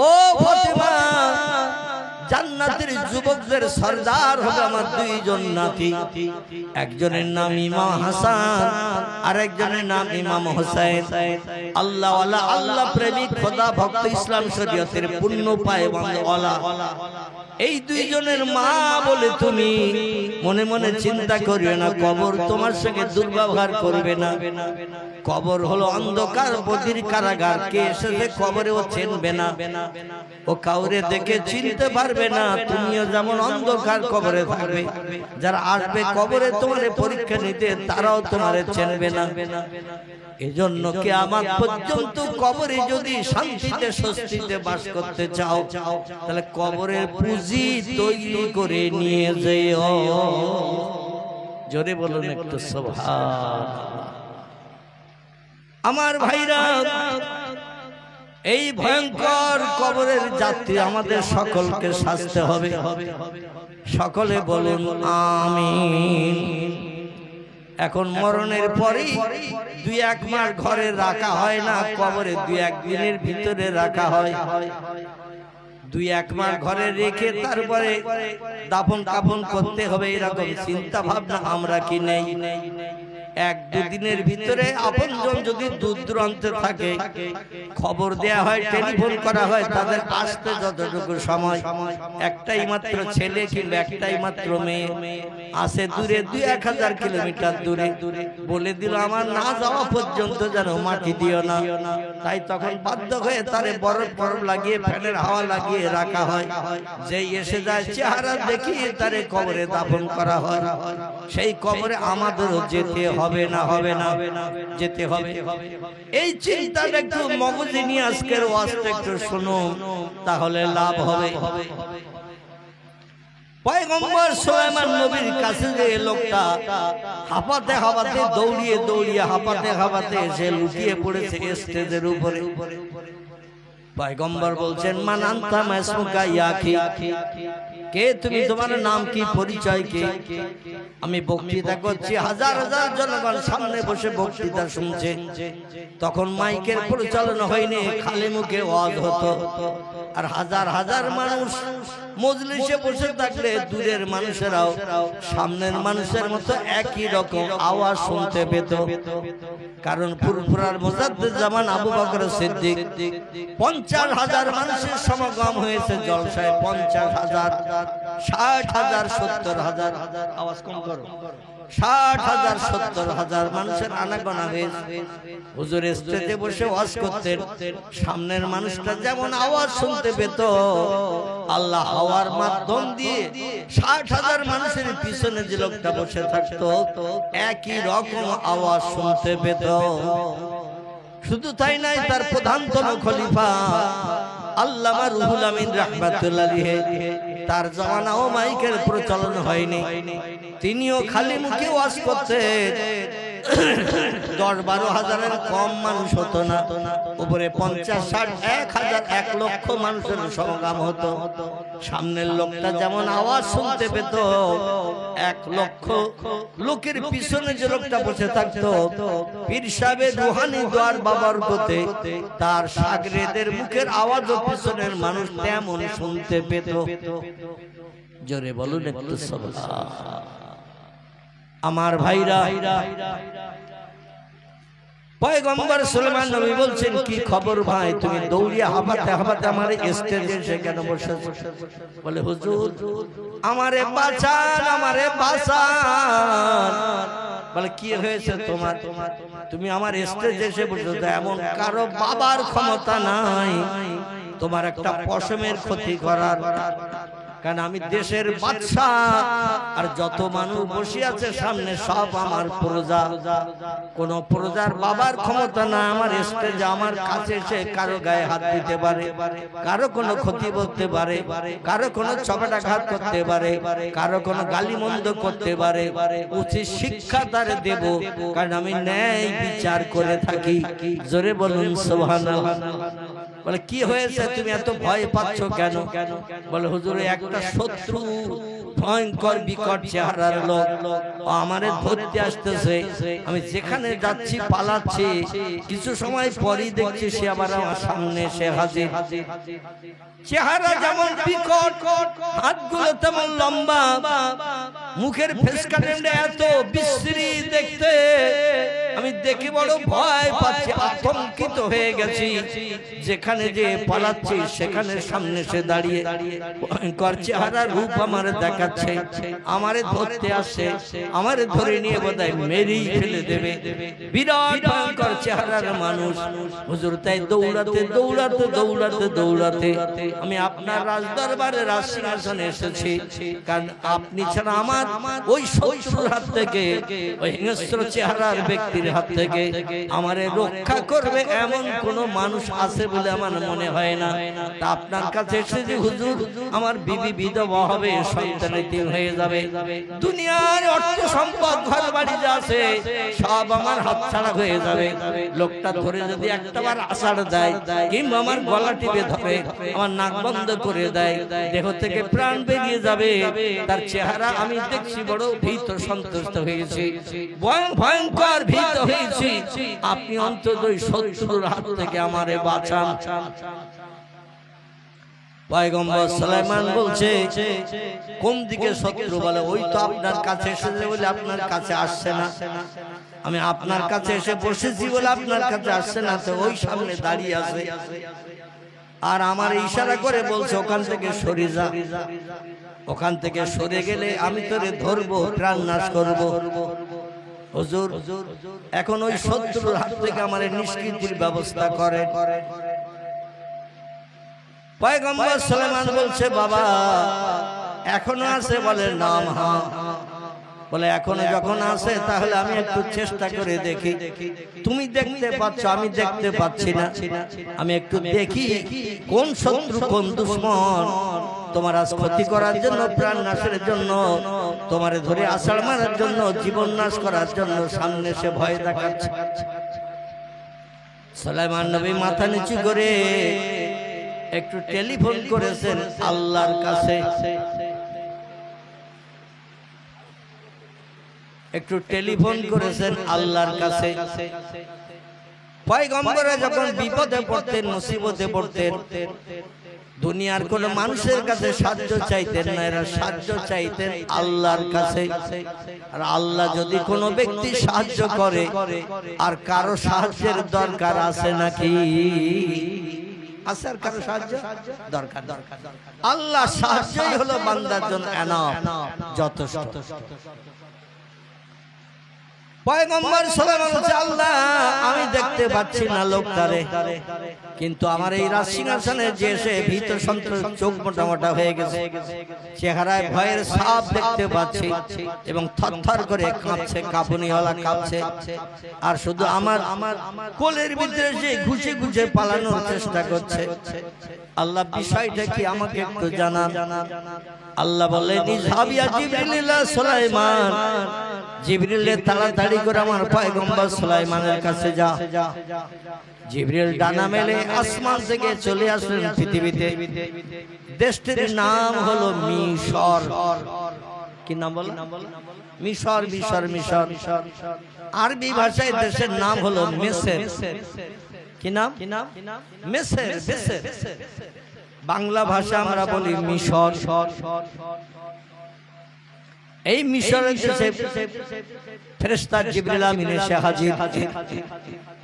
Speaker 1: ও ফাতেমা জান্নাতের যুবকদের সরদার হবে আমার 2 জন নাতি, একজনের নাম ইমাম হাসান আর একজনের নাম ইমাম হোসেন। আল্লাহ ওয়ালা আল্লাহ প্রেমিক খোদা ভক্ত ইসলাম শরীয়তের পূর্ণ পায়বন্দ ওয়ালা। এই 2 জনের মা বলে তুমি মনে মনে চিন্তা করিও না, কবর তোমার সঙ্গে দুর্ব্যবহার করবে না। কবর হলো অন্ধকার বধির কারাগার, কে এসেছে কবরে ও চিনবে না, ও কাউরে দেখে চিনতে পারবে না। তুমিও যেমন অন্ধকার কবরে থাকবে, যারা আসবে কবরে তোমার পরীক্ষা নিতে তারাও তোমারে চিনবে না। এজন্য কিয়ামত পর্যন্ত কবরে যদি শান্তিতে স্বস্তিতে বাস করতে চাও তাহলে কবরের পুঁজি তৈরি করে নিয়ে যেও। জোরে বলুন একটু সুবহানাল্লাহ। আমার ভাইরা এই ভয়ঙ্কর কবরের যাত্রী আমাদের সকলকে সাজতে হবে। সকলে বলুন আমিন। এখন মরণের পরেই 2-1 মাস ঘরে রাখা হয় না, কবরে 2-1 দিনের ভিতরে রাখা হয়। 2-1 মাস ঘরে রেখে তারপরে দাফন কাফন করতে হবে, এরকম চিন্তা ভাবনা আমরা কি নেই? 1-2 দিনের ভিতরে আপনজন যদি দূর দূরান্তে থাকে খবর দেয়া হয়, টেলিফোন করা হয়, তাদের আসতে যতটুকু সময়, একটাই মাত্র ছেলে কিংবা একটাই মাত্র মেয়ে আসে দূরে 2-1000 কিলোমিটার দূরে, বলে দিল আমার না যাওয়া পর্যন্ত যেন মাটি দিও না। তাই তখন বাধ্য হয়ে তারে বরফ লাগিয়ে ফ্যানের হাওয়া লাগিয়ে রাখা হয়। যেই এসে যায় চেহারা দেখিয়ে তারে কবরে দাফন করা হয়। সেই কবরে আমাদেরও যেতে হবে না, হবে না, যেতে হবে। এই চিন্তাটা একটু মগজে নিয়ে আজকের ওয়াজটা একটু শুনুন, তাহলে লাভ হবে। পয়গম্বর সুলাইমান নবীর কাছে যে লোকটা হাঁপাতে হাঁপাতে দৌড়িয়ে দৌড়িয়ে হাঁপাতে হাঁপাতে এসে লুটিয়ে পড়েছে স্টেজের উপরে, পয়গম্বর বলছেন মান আনতা মাসমুকা ইয়া আখি, কে তুমি, তোমার নাম কি, পরিচয় কি? আমি বক্তৃতা করছি, হাজার হাজার জনগণ সামনে বসে বক্তৃতা শুনছে। তখন মাইকের পরিচালনা হয়নি, খালি মুখে ওয়াজ হতো, আর হাজার হাজার মানুষ মজলিসে বসে থাকলে দূরের মানুষেরাও সামনের মানুষের মতো একই রকম আওয়াজ শুনতে পেত। কারণ ফুরফুরার মুজাদ্দিদ জামান আবু বকর সিদ্দিক 50,000 মানুষের সমাগম হয়েছে জলসায়। 50,000, 60,000, 70,000, আওয়াজ কম করো, 60,000, 70,000 মানুষের আনাগোনা হয়েছে। হুজুর স্টেজে বসে ওয়াজ করতেন, সামনের মানুষটা যেমন আওয়াজ শুনতে পেত, আল্লাহ হাওয়ার মাধ্যম দিয়ে 60,000 মানুষের পিছনে যে লোকটা বসে থাকতো একই রকম আওয়াজ শুনতে পেত। শুধু তাই নাই, তার প্রধানতম খলিফা আল্লামা রুহুল আমিন রাহমাতুল্লাহ আলাইহি, তার জামানাও মাইকের প্রচলন হয়নি, তিনিও খালি মুখে ওয়াজ করতেন। 10-12 হাজারের কম মানুষ হতো না, উপরে 50, 60, 1,000, 1 লক্ষ মানুষের সমাগম হতো। সামনের লোকটা যেমন আওয়াজ শুনতে পেত, 1 লক্ষ লোকের পিছনে যে লোকটা বসে থাকতো পীর সাহেবের রুহানি দোয়ার বাবরকতে তার শাগরেদের মুখের আওয়াজও পিছনের মানুষ তেমন শুনতে পেত। জোরে বলুন একটু সুবহানাল্লাহ। আমার ভাইরা, পয়গম্বর সুলাইমান নবী বলছেন, কি খবর ভাই, তুমি দৌড়িয়ে হাঁপাতে হাঁপাতে আমার স্টেজে এসে কেন বসেছো? বলে হুজুর আমারে বাঁচান, আমারে বাঁচান। বলে কি হয়েছে তোমার? তুমি আমার স্টেজে এসে বসেছো, এমন কারো বাবার ক্ষমতা নাই তোমার একটা পশমের ক্ষতি করার। কারণ আমি দেশের বাদশা, আর যত মানুষ বসে আছে সামনে সব আমার প্রজা। কোন প্রজার বাবার ক্ষমতা না আমার স্টেজে আমার কাছে এসে কারো গায়ে হাত দিতে পারে, কারো কোনো ক্ষতি করতে পারে, কারো কোনো চপেটাঘাত করতে পারে, কারো কোনো গালিমন্দ করতে পারে। উচিত শিক্ষা তারে দেব, কারণ আমি ন্যায় বিচার করে থাকি। জোরে বলুন সুবহানাল্লাহ। বলে কি হয়েছে, তুমি এত ভয় পাচ্ছ কেন? বলে হুজুর একটা শত্রু ভয়ঙ্কর বিকট চেহারার লোক আমারে ধরতে আসতেছে, আমি যেখানে যাচ্ছি পালাচ্ছি, কিছু সময় পরই দেখছি সে আবার আমার সামনে এসে হাজির। চেহারা যেমন বিকট, হাতগুলো তেমন লম্বা, মুখের ফেস কাটিংটা এত বিশ্রী দেখতে, আমি দেখে বড় ভয় পাচ্ছি, আতঙ্কিত হয়ে গেছি। যেখানে যে পালাচ্ছি সেখানে সামনে সে দাঁড়িয়ে ভয়ঙ্কর চেহারা রূপ আমার দেখাচ্ছে, আমারে ধরতে আসছে, আমারে ধরে নিয়ে বোধহয় মেরেই ফেলে দেবে। বিরাট ভয়ঙ্কর চেহারার মানুষ। হুজুর তাই দৌড়াতে দৌড়াতে দৌড়াতে দৌড়াতে আমি আপনার রাজদরবারে রাজসিংহাসনে এসেছি, কারণ আপনি ছাড়া আমার ওই শত্রুর হাত থেকে, ওই হিংস্র চেহারার ব্যক্তির হাত থেকে আমারে রক্ষা করবে এমন কোন মানুষ আছে বলে আমার মনে হয় না। তা আপনার কাছে এসেছি হুজুর, আমার বিবি বিধবা হবে, সন্তান এতিম হয়ে যাবে, দুনিয়ার অর্থ সম্পদ ঘর বাড়ি যা আছে সব আমার হাতছাড়া হয়ে যাবে। লোকটা ধরে যদি একটাবার আষাঢ় দেয়, কিংবা আমার গলা টিপে ধরে, আমার নাক বন্ধ করে দেয়, দেহ থেকে প্রাণ বেরিয়ে যাবে, তার চেহারা আমি দেখছি বড় ভীত সন্তুষ্ট হয়েছি, ভয়ঙ্কর ভীত হয়েছি। আপনি অন্তত ওই শত্রুর হাত থেকে আমারে বাঁচান। পয়গম্বর সুলাইমান বলছে, কোন দিকে শত্রু? বলে ওই তো আপনার কাছে এসেছে বলে আপনার কাছে আসছে না, আমি আপনার কাছে এসে বসেছি বলে আপনার কাছে আসছে না, তো ওই সামনে দাঁড়িয়ে আছে আর আমার ইশারা করে বলছে ওখান থেকে সরে যা, ওখান থেকে সরে গেলে আমি তোরে ধরবো, প্রাণ নাশ করবো। হুজুর এখন ওই শত্রুর হাত থেকে আমার নিষ্কৃতির ব্যবস্থা করে। পয়গম্বর সুলাইমান বলছে, বাবা এখনো আছে? বলে নাম হ্যাঁ। বলে এখনো যখন আছে তাহলে আমি একটু চেষ্টা করে দেখি, তুমি দেখতে পাচ্ছ আমি দেখতে পাচ্ছি না, আমি একটু দেখি কোন শত্রু কোন দুশমন তোমার আজ ক্ষতি করার জন্য, প্রাণ নাশের জন্য, তোমারে ধরে আষাঢ় মারার জন্য, জীবন নাশ করার জন্য সামনে সে ভয় দেখাচ্ছে। সুলাইমান নবী মাথা নিচু করে একটু টেলিফোন করেছেন আল্লাহর কাছে, একটু টেলিফোন করেছেন আল্লাহর কাছে। পয়গম্বরে যখন বিপদে পড়তেন, মুসিবতে পড়তেন, দুনিয়ার কোন মানুষের কাছে সাহায্য চাইতেন না, এরা সাহায্য চাইতেন আল্লাহর কাছে। আর আল্লাহ যদি কোনো ব্যক্তি সাহায্য করে, আর কারো সাহায্যের দরকার আছে নাকি? আছে আর কারো সাহায্য দরকার? আল্লাহ সাহায্যই হলো বান্দার জন্য এনাফ, যথেষ্ট। পয়গম্বর সাল্লাল্লাহু আলাইহি ওয়াসাল্লাম আল্লাহ আমি দেখতে পাচ্ছি না লোকটারে, কিন্তু আমার এই রাজসিংহাসনে যে সে ভীত সন্ত্রস্ত, চোখ মোটা মোটা হয়ে গেছে, চেহারায় ভয়ের ছাপ দেখতে পাচ্ছি এবং থরথর করে কাঁপছে, কাঁপুনিওয়ালা কাঁপছে। আর শুধু আমার কোলের ভিতরে যে ঘুষে ঘুষে পালানোর চেষ্টা করছে। আল্লাহ বিষয়টা কি আমাকে একটু জানান। আল্লাহ বললেন ইযহাবিয়া জিবরিল ইলা সুলাইমান, জিবরিল তাড়াতাড়ি করে আমার পয়গম্বর সুলাইমানের কাছে যা। জিবরিল ডানা মেলে আসমান থেকে চলে আসলেন পৃথিবীতে। দেশটির নাম হলো মিশর। কি নাম বলো? মিশর। মিশর মিশর আরবি ভাষায় দেশের নাম হলো মিসর। কি নাম? মিসর। বাংলা ভাষা আমরা বলি মিশর। এই মিশরের দেশে ফেরেশতা জিবরিল আমিন এসে হাজির।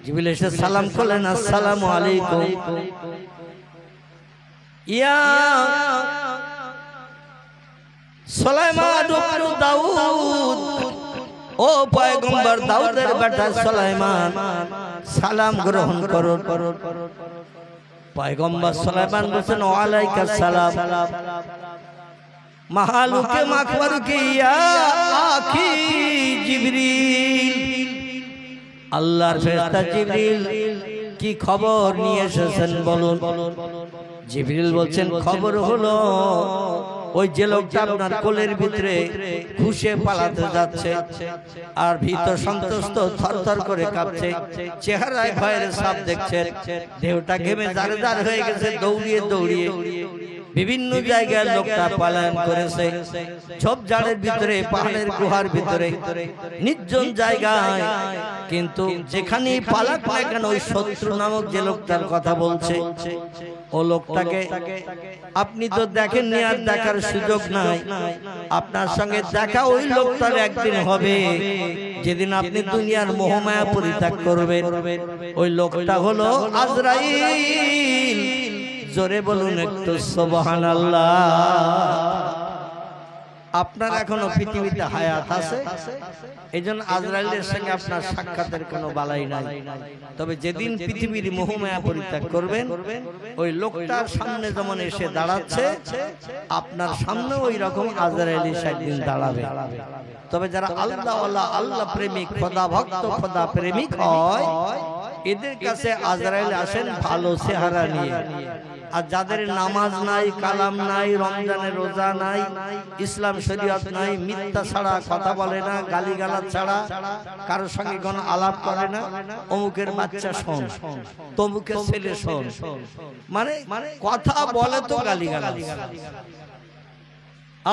Speaker 1: জিবরিল এসে সালাম করলেন, আসসালামু আলাইকুম ইয়া সুলাইমান ইবনে দাউদ, ও পয়গম্বর দাউদের বেটা সুলাইমান, সালাম গ্রহণ করুন। পয়গম্বর সুলাইমান বলেন ওয়ালাইকুম সালাম। মাহালুকে মাখবারুকে ইয়া আখি জিবরিল, আল্লাহর ফেরেশতা জিবরিল কি খবর নিয়ে এসেছেন বলুন। জিবরিল বলছেন খবর হলো ওই যে লোকটা আপনার কোলের ভিতরে ঘুষে পালাতে যাচ্ছে, আর ভীত সন্ত্রস্ত থরথর করে কাঁপছে, চেহারায় ভয়ের ছাপ দেখছেন, দেহটা ঘেমে জারজার হয়ে গেছে, দৌড়িয়ে দৌড়িয়ে বিভিন্ন জায়গায় লোকটা পলায়ন করেছে। ঝোপঝাড়ের ভিতরে, পাহাড়ের গুহার ভিতরে, নির্জন জায়গায়। কিন্তু যেখানেই পালাক না কেন ওই শত্রু নামক যে লোকটার কথা বলছে, ও লোকটাকে আপনি তো দেখেননি, আর দেখার সুযোগ নাই। আপনার সঙ্গে দেখা ওই লোকটার একদিন হবে যেদিন আপনি দুনিয়ার মোহমায়া পরিত্যাগ করবেন। ওই লোকটা হলো আজরাইল। জোরে বলুন একটু সুবহানাল্লাহ। আপনার এখনো পৃথিবীতে হায়াত আছে, এইজন্য আজরাইলের সঙ্গে আপনার সাক্ষাতের কোনো বালাই নাই। তবে যেদিন পৃথিবীর মোহমায়া পরিত্যাগ করবেন, ওই লোকটার সামনে যেমন এসে দাঁড়াচ্ছে, আপনার সামনে ওই রকম আজরাইল সেদিন দাঁড়াবে। তবে যারা আল্লাহওয়ালা, আল্লাহ প্রেমিক, খোদা ভক্ত, খোদা প্রেমিক হয়, এদের কাছে আজরাইল আসেন ভালো চেহারা নিয়ে। আর যাদের নামাজ নাই, কালাম নাই, রমজানের রোজা নাই, ইসলাম শরীয়ত নাই, মিথ্যা ছাড়া কথা বলে না, গালিগালাজ ছাড়া কারোর সঙ্গে কোনো আলাপ করে না, অমুকের বাচ্চা শোন, তমুকের ছেলে শোন, মানে কথা বলে তো গালিগালাজ,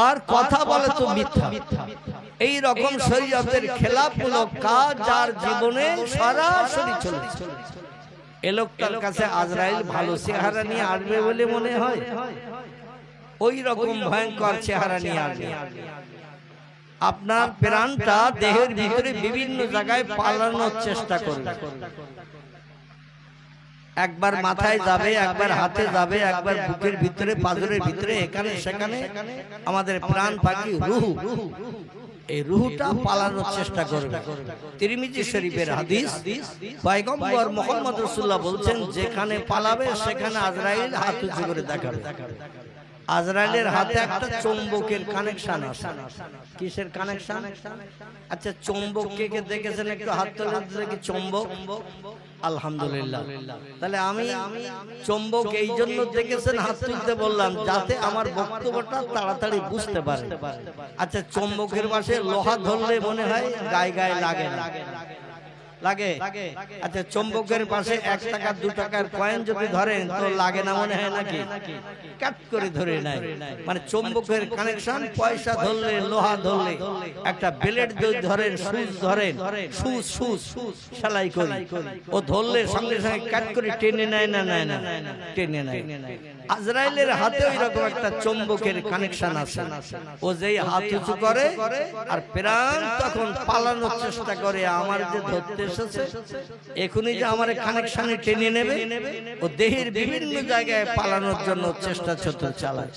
Speaker 1: আর কথা বলে তো মিথ্যা। এই রকম শরীয়তের খেলাফমূলক কাজ যার জীবনে সরাসরি চলছে, এ লোকটার কাছে আজরাইল ভালো চেহারা নিয়ে আসবে বলে মনে হয়? ওই রকম ভয়ঙ্কর চেহারা নিয়ে আসবে। আপনার প্রাণটা দেহের ভিতরে বিভিন্ন জায়গায় পালানোর চেষ্টা করবে। একবার মাথায় যাবে, একবার হাতে যাবে, একবার বুকের ভিতরে, পাঁজরের ভিতরে, এখানে সেখানে আমাদের প্রাণ পাখি রূহ, এই রূহটা পালানোর চেষ্টা করবে। তিরমিজি শরীফের হাদিস, পয়গম্বর মুহাম্মদ রাসূলুল্লাহ বলছেন, যেখানে পালাবে সেখানে আজরাইল হাত উঁচু করে দেখাবে। আজরাইলের হাতে একটা চুম্বকের কানেকশন আছে। কিসের কানেকশন? আচ্ছা, চুম্বক কে কে দেখেছেন? একটু হাত তুলে দেখি। চুম্বক, আলহামদুলিল্লাহ। তাহলে আমি চুম্বক এই জন্য দেখেছেন, হাত তুলতে বললাম যাতে আমার বক্তব্যটা তাড়াতাড়ি বুঝতে পারে। আচ্ছা, চুম্বকের পাশে লোহা ধরলে মনে হয় গায়ে গায়ে লাগে না? লাগে। আচ্ছা, চুম্বকের পাশে 1 টাকা 2 টাকার কয়েন যদি ধরেন তো লাগে না মনে হয় নাকি? কাট করে ধরে নাই। মানে চুম্বকের কানেকশন, পয়সা ধরলে, লোহা ধরলে, একটা ব্লেড যদি ধরেন, সুচ ধরেন, সুচ সেলাই করি, ও ধরলে সঙ্গে সঙ্গে কাট করে টেনে নেয় না? টেনে নেয়। আজরাইলের হাতে ওই রকম একটা চুম্বকের কানেকশন আছে। ও যেই হাত উঁচু করে আর প্রাণ তখন পালানোর চেষ্টা করে, আমার যে ধরতে এসেছে এখনই যে আমার কানেকশনে টেনে নেবে, ও দেহের বিভিন্ন জায়গায় পালানোর জন্য চেষ্টা ছত্র চালায়।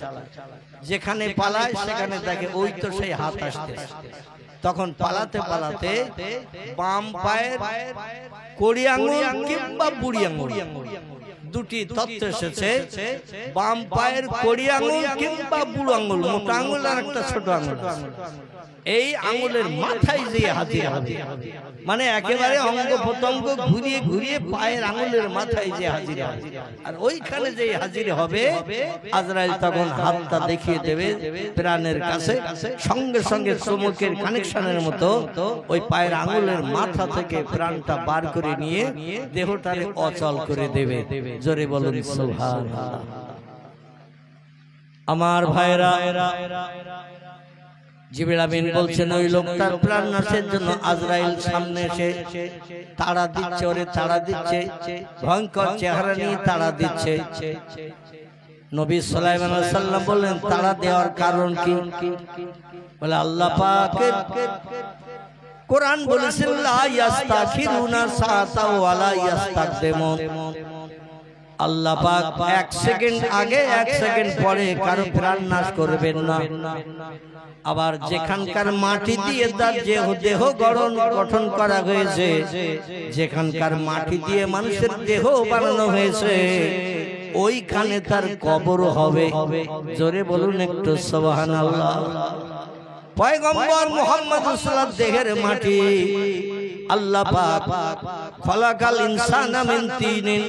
Speaker 1: যেখানে পালায় সেখানে দেখে ওই তো সেই হাত আসতে। তখন পালাতে পালাতে বাম পায়ের কড়ি আঙুল কিংবা বুড়ি আঙুল, দুটি তথ্য এসেছে। বাম পায়ের কড়ি আঙুল কিংবা বুড়ো আঙুল, মোটা আঙুল আর একটা ছোট আঙুল, এই আঙুলের মাথায় যে হাজির হবে, মানে একেবারে অঙ্গ প্রত্যঙ্গ ঘুরিয়ে ঘুরিয়ে পায়ের আঙুলের মাথায় যে হাজির হবে। আর ওইখানে যে হাজির হবে আজরাইল তখন হাতটা দেখিয়ে দেবে প্রাণের কাছে, সঙ্গে সঙ্গে চুম্বকের কানেকশনের মতো ওই পায়ের আঙুলের মাথা থেকে প্রাণটা বার করে নিয়ে দেহটারে অচল করে দেবে। জোরে বলুন সুবহানাল্লাহ। আমার ভাইরা, জিবরিল আমিন বলছেন ওই লোকটার প্রাণ নাশের জন্য আজরাইল সামনে এসে তাড়া দিচ্ছে, ওরে তাড়া দিচ্ছে, ভয়ঙ্কর চেহারা নিয়ে তাড়া দিচ্ছে। নবী সুলাইমান আলাইহিস সালাম বললেন তাড়া দেওয়ার কারণ কি? বলে আল্লাহ পাকের কোরআন বলেছেন লা ইস্তাখিরুনা সাআতা ওয়া লা ইস্তাকদিমুন। আল্লাহ পাক 1 সেকেন্ড আগে 1 সেকেন্ড পরে কারো প্রাণ নাশ করবেন না। আবার যেখানকার মাটি দিয়ে তার দেহ গঠন করা হয়েছে, যেখানকার মাটি দিয়ে মানুষের দেহ বানানো হয়েছে, ওইখানে তার কবর হবে। জোরে বলুন একটু সুবহানাল্লাহ। পয়গম্বর মুহাম্মদ সাল্লাল্লাহু আলাইহি দেহের মাটি আল্লাহ পাক খলাকাল ইনসানা মিন তিনিন,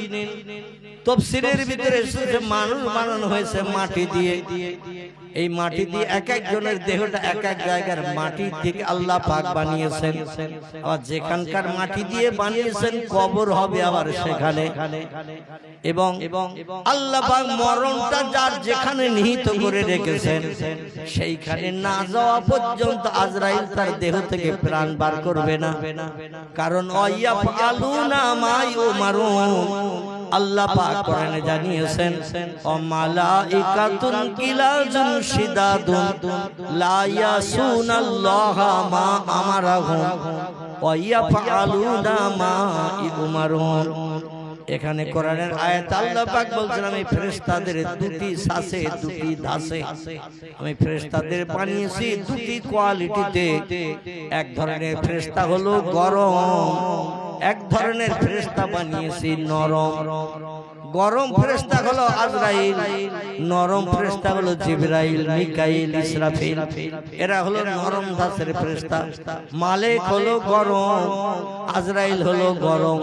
Speaker 1: তাফসীরের ভিতরে এসেছে মানুষ বানানো হয়েছে মাটি দিয়ে। এই মাটি দিয়ে এক একজনের দেহটা এক এক জায়গার মাটি থেকে আল্লাহ পাক বানিয়েছেন। আবার যেখানকার মাটি দিয়ে বানিয়েছেন কবর হবে আবার সেখানে। এবং আল্লাহ পাক মরণটা যার যেখানে নিহিত করে রেখেছেন সেইখানে না যাওয়া পর্যন্ত আজরাইল তার দেহ থেকে প্রাণ বার করবে না। কারণ ওয়াইয়াফআলুনা মা ইউমারুন, আল্লাহ পাক কোরআনে জানিয়েছেন ও মালাইকাতুন কিলাজুন শিদাদুন লা ইয়াসুনাল্লাহা মা আমারাহুম ওয়া ইয়াফআলুনা মা ইউমারুন। এখানে কোরআনের আয়াত আল্লাহ পাক বলছেন আমি ফেরেশতাদের দুটি সাসে দুটি দাসে, আমি ফেরেশতাদের বানিয়েছি দুটি কোয়ালিটিতে। এক ধরনের ফেরেশতা হলো গরম, এক ধরনের ফেরেশতা বানিয়েছি নরম। গরম ফেরেশতা হলো আজরাইল, নরম ফেরেশতা হলো জিবরাইল, মিকাইল, ইসরাফিল। এরা হলো নরম ধাঁচের ফেরেশতা। মালিক হলো গরম, আজরাইল হলো গরম,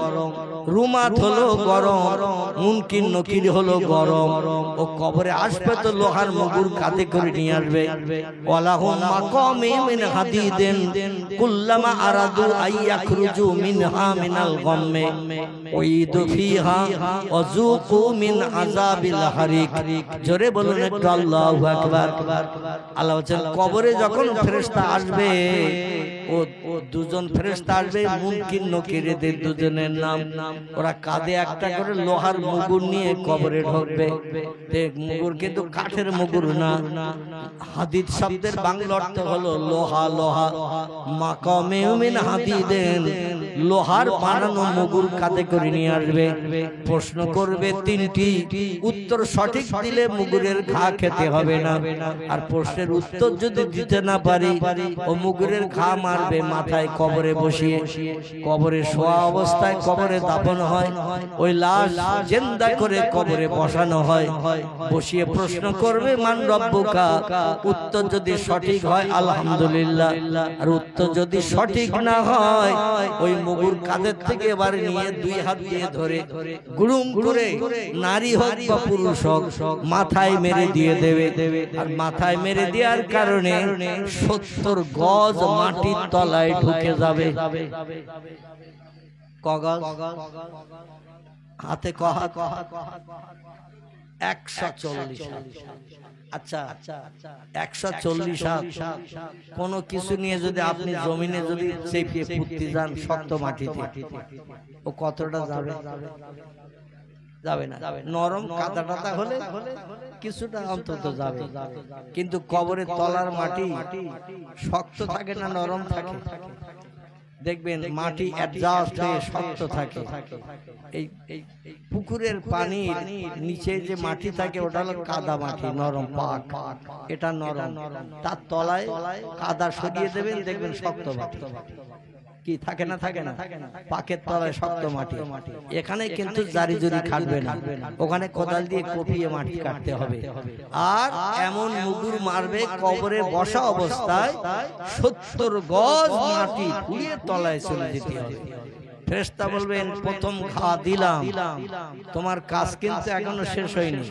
Speaker 1: রুমাত হলো গরম, মুনকির নকির হলো গরম। ও কবরে আসবে তো লোহার মুগুর কাঁধে করে নিয়ে আসবে। ওয়ালাহুম মাকামিন মিন হাদিদিন কুল্লামা আরাদু আইয়াখরুজু মিনহা মিনাল গাম্মে উইদু ফিহা ওয়াযুকু মিন আযাবিল হারিক। জোরে বলুন একটু আল্লাহু আকবার। আল্লাহ বলেন কবরে যখন ফেরেশতা আসবে, ও দুজন ফেরেশতা আসবে, মুনকির নকিরদের দুজনের নাম। ওরা কাঁধে একটা করে লোহার মুগুর নিয়ে কবরে ঢুকবে। মুগুর কিন্তু কাঠের মুগুর না। হাদিদ শব্দের বাংলা অর্থ হলো লোহা। লোহা মাকামে মিন হাদিদেন, লোহার বানানো মুগুর কাঁধে করে নিয়ে আসবে। প্রশ্ন করবে তিনটি, উত্তর সঠিক দিলে মুগুরের ঘা খেতে হবে না। আর প্রশ্নের উত্তর যদি দিতে না পারি ও মুগুরের ঘা মারবে মাথায় কবরে বসিয়ে। কবরে শোয়া অবস্থায় কবরে দাফন হয়, ওই লাশ জিন্দা করে কবরে বসানো হয়। বসিয়ে প্রশ্ন করবে মান রব্বুকা, উত্তর যদি সঠিক হয় আলহামদুলিল্লাহ, আর উত্তর যদি সঠিক না হয় ওই মুগুর কাঁধের থেকে এবার নিয়ে দুই হাত দিয়ে ধরে গুড়ুম করে নারী হোক বা পুরুষ হোক মাথায় মেরে দিয়ে দেবে। আর মাথায় মেরে দেওয়ার কারণে 70 গজ মাটির তলায় ঢুকে যাবে। কগজ হাতে কহা 140। আচ্ছা 140 হাত কোনো কিছু নিয়ে যদি আপনি জমিনে যদি চেপিয়ে পুঁততে যান শক্ত মাটিতে, ও কতটা যাবে? যাবে না। নরম কাদা টাদা হলে কিছুটা অন্তত যাবে, কিন্তু কবরের তলার মাটি শক্ত থাকে না নরম থাকে? দেখবেন মাটি অ্যাডজাস্ট হয়ে শক্ত থাকে। এই পুকুরের পানির নিচে যে মাটি থাকে ওটা হলো কাদা মাটি, নরম পাক, এটা নরম। তার তলায় কাদা সরিয়ে দেবেন, দেখবেন শক্ত মাটি। কি থাকে না? থাকে না? পাকের তলায় শক্ত মাটি। এখানে কিন্তু জারি জুরি খাটবে না, ওখানে কোদাল দিয়ে কপিয়ে মাটি কাটতে হবে। আর এমন মুগুর মারবে কবরে বসা অবস্থায় 70 গজ মাটি খুঁড়িয়ে তলায় চলে যেতে হবে। ফেরেশতা বলবেন প্রথম ঘা দিলাম, তোমার কাজ কিন্তু এখনো শেষ হয়নি।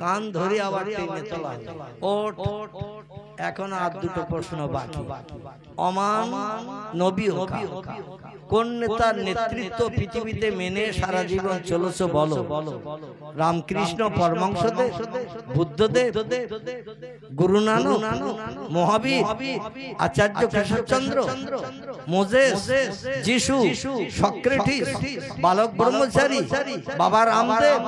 Speaker 1: কান ধরে আবার টেনে তোলা, ওঠ, এখন আর দুটো প্রশ্ন বাকি। অমান নবী কোন নেতার নেতৃত্ব পৃথিবীতে মেনে সারা জীবন চলেছ বলো? রামকৃষ্ণ পরমহংসদেব, বুদ্ধদেব, গুরু নানক, মহাবীর, আচার্য কেশবচন্দ্র, মোজেস, যিশু, সক্রেটিস, বালক ব্রহ্মচারী, বাবা রামদেব?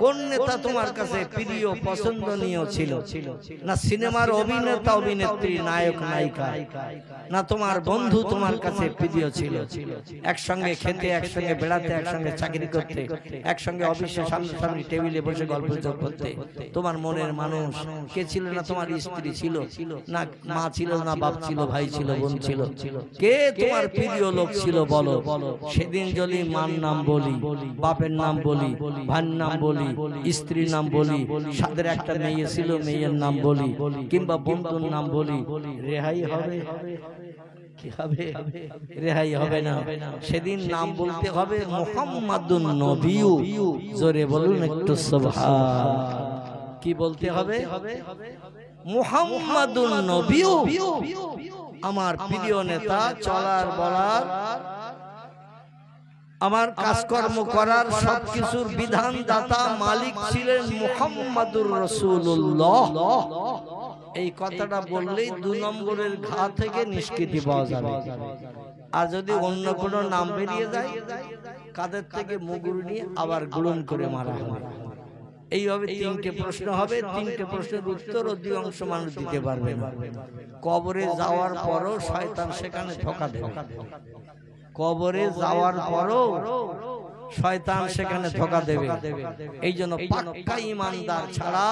Speaker 1: কোন নেতা তোমার কাছে প্রিয় পছন্দনীয় ছিল? না সিনেমার অভিনেতা অভিনেত্রী, নায়ক নায়িকা? না তোমার বন্ধু তোমার কাছে প্রিয় ছিল? একসঙ্গে খেতে, একসঙ্গে বেড়াতে, একসঙ্গে চাকরি করতে, একসঙ্গে অফিসে সামনাসামনি টেবিলে বসে গল্প করতে তোমার মনের মানুষ কে ছিল? না তোমার স্ত্রী ছিল, না মা ছিল, না বাপ ছিল, ভাই ছিল, বোন ছিল? কে তোমার প্রিয় লোক ছিল বলো? সেদিন যদি মার নাম বলি, বাপের নাম বলি, ভাইয়ের নাম বলি, স্ত্রীর নাম বলি, সাদের একটা মেয়ে ছিল, মেয়ের নাম বলি, কিংবা বন্ধুর নাম বলি, রেহাই হবে? কি হবে? রেহাই হবে না। সেদিন নাম বলতে হবে মুহাম্মাদুন নবিয়্যু। জোরে বলুন একটু সুবহান। কি বলতে হবে? মুহাম্মাদুন নবিয়্যু, আমার প্রিয় নেতা, চলার বলার, আমার কাজকর্ম করার সবকিছুর বিধান দাতা মালিক ছিলেন মুহাম্মাদুর রাসূলুল্লাহ। এই কথাটা বললেই 2 নম্বরের ঘা থেকে নিষ্কৃতি পাওয়া যাবে। আর যদি অন্য কোনো নাম বেরিয়ে যায়, কাদের থেকে মুগুর নিয়ে আবার গুলন করে মারা হবে। এইভাবে 3টে প্রশ্ন হবে। 3টে প্রশ্নের উত্তর অধিকাংশ মানুষ দিতে পারবে না। কবরে যাওয়ার পরও শয়তান সেখানে ধোঁকা দেবে। কবরে যাওয়ার পরও শয়তান সেখানে ধোঁকা দেবে। এই জন্য পাক্কা ঈমানদার ছাড়া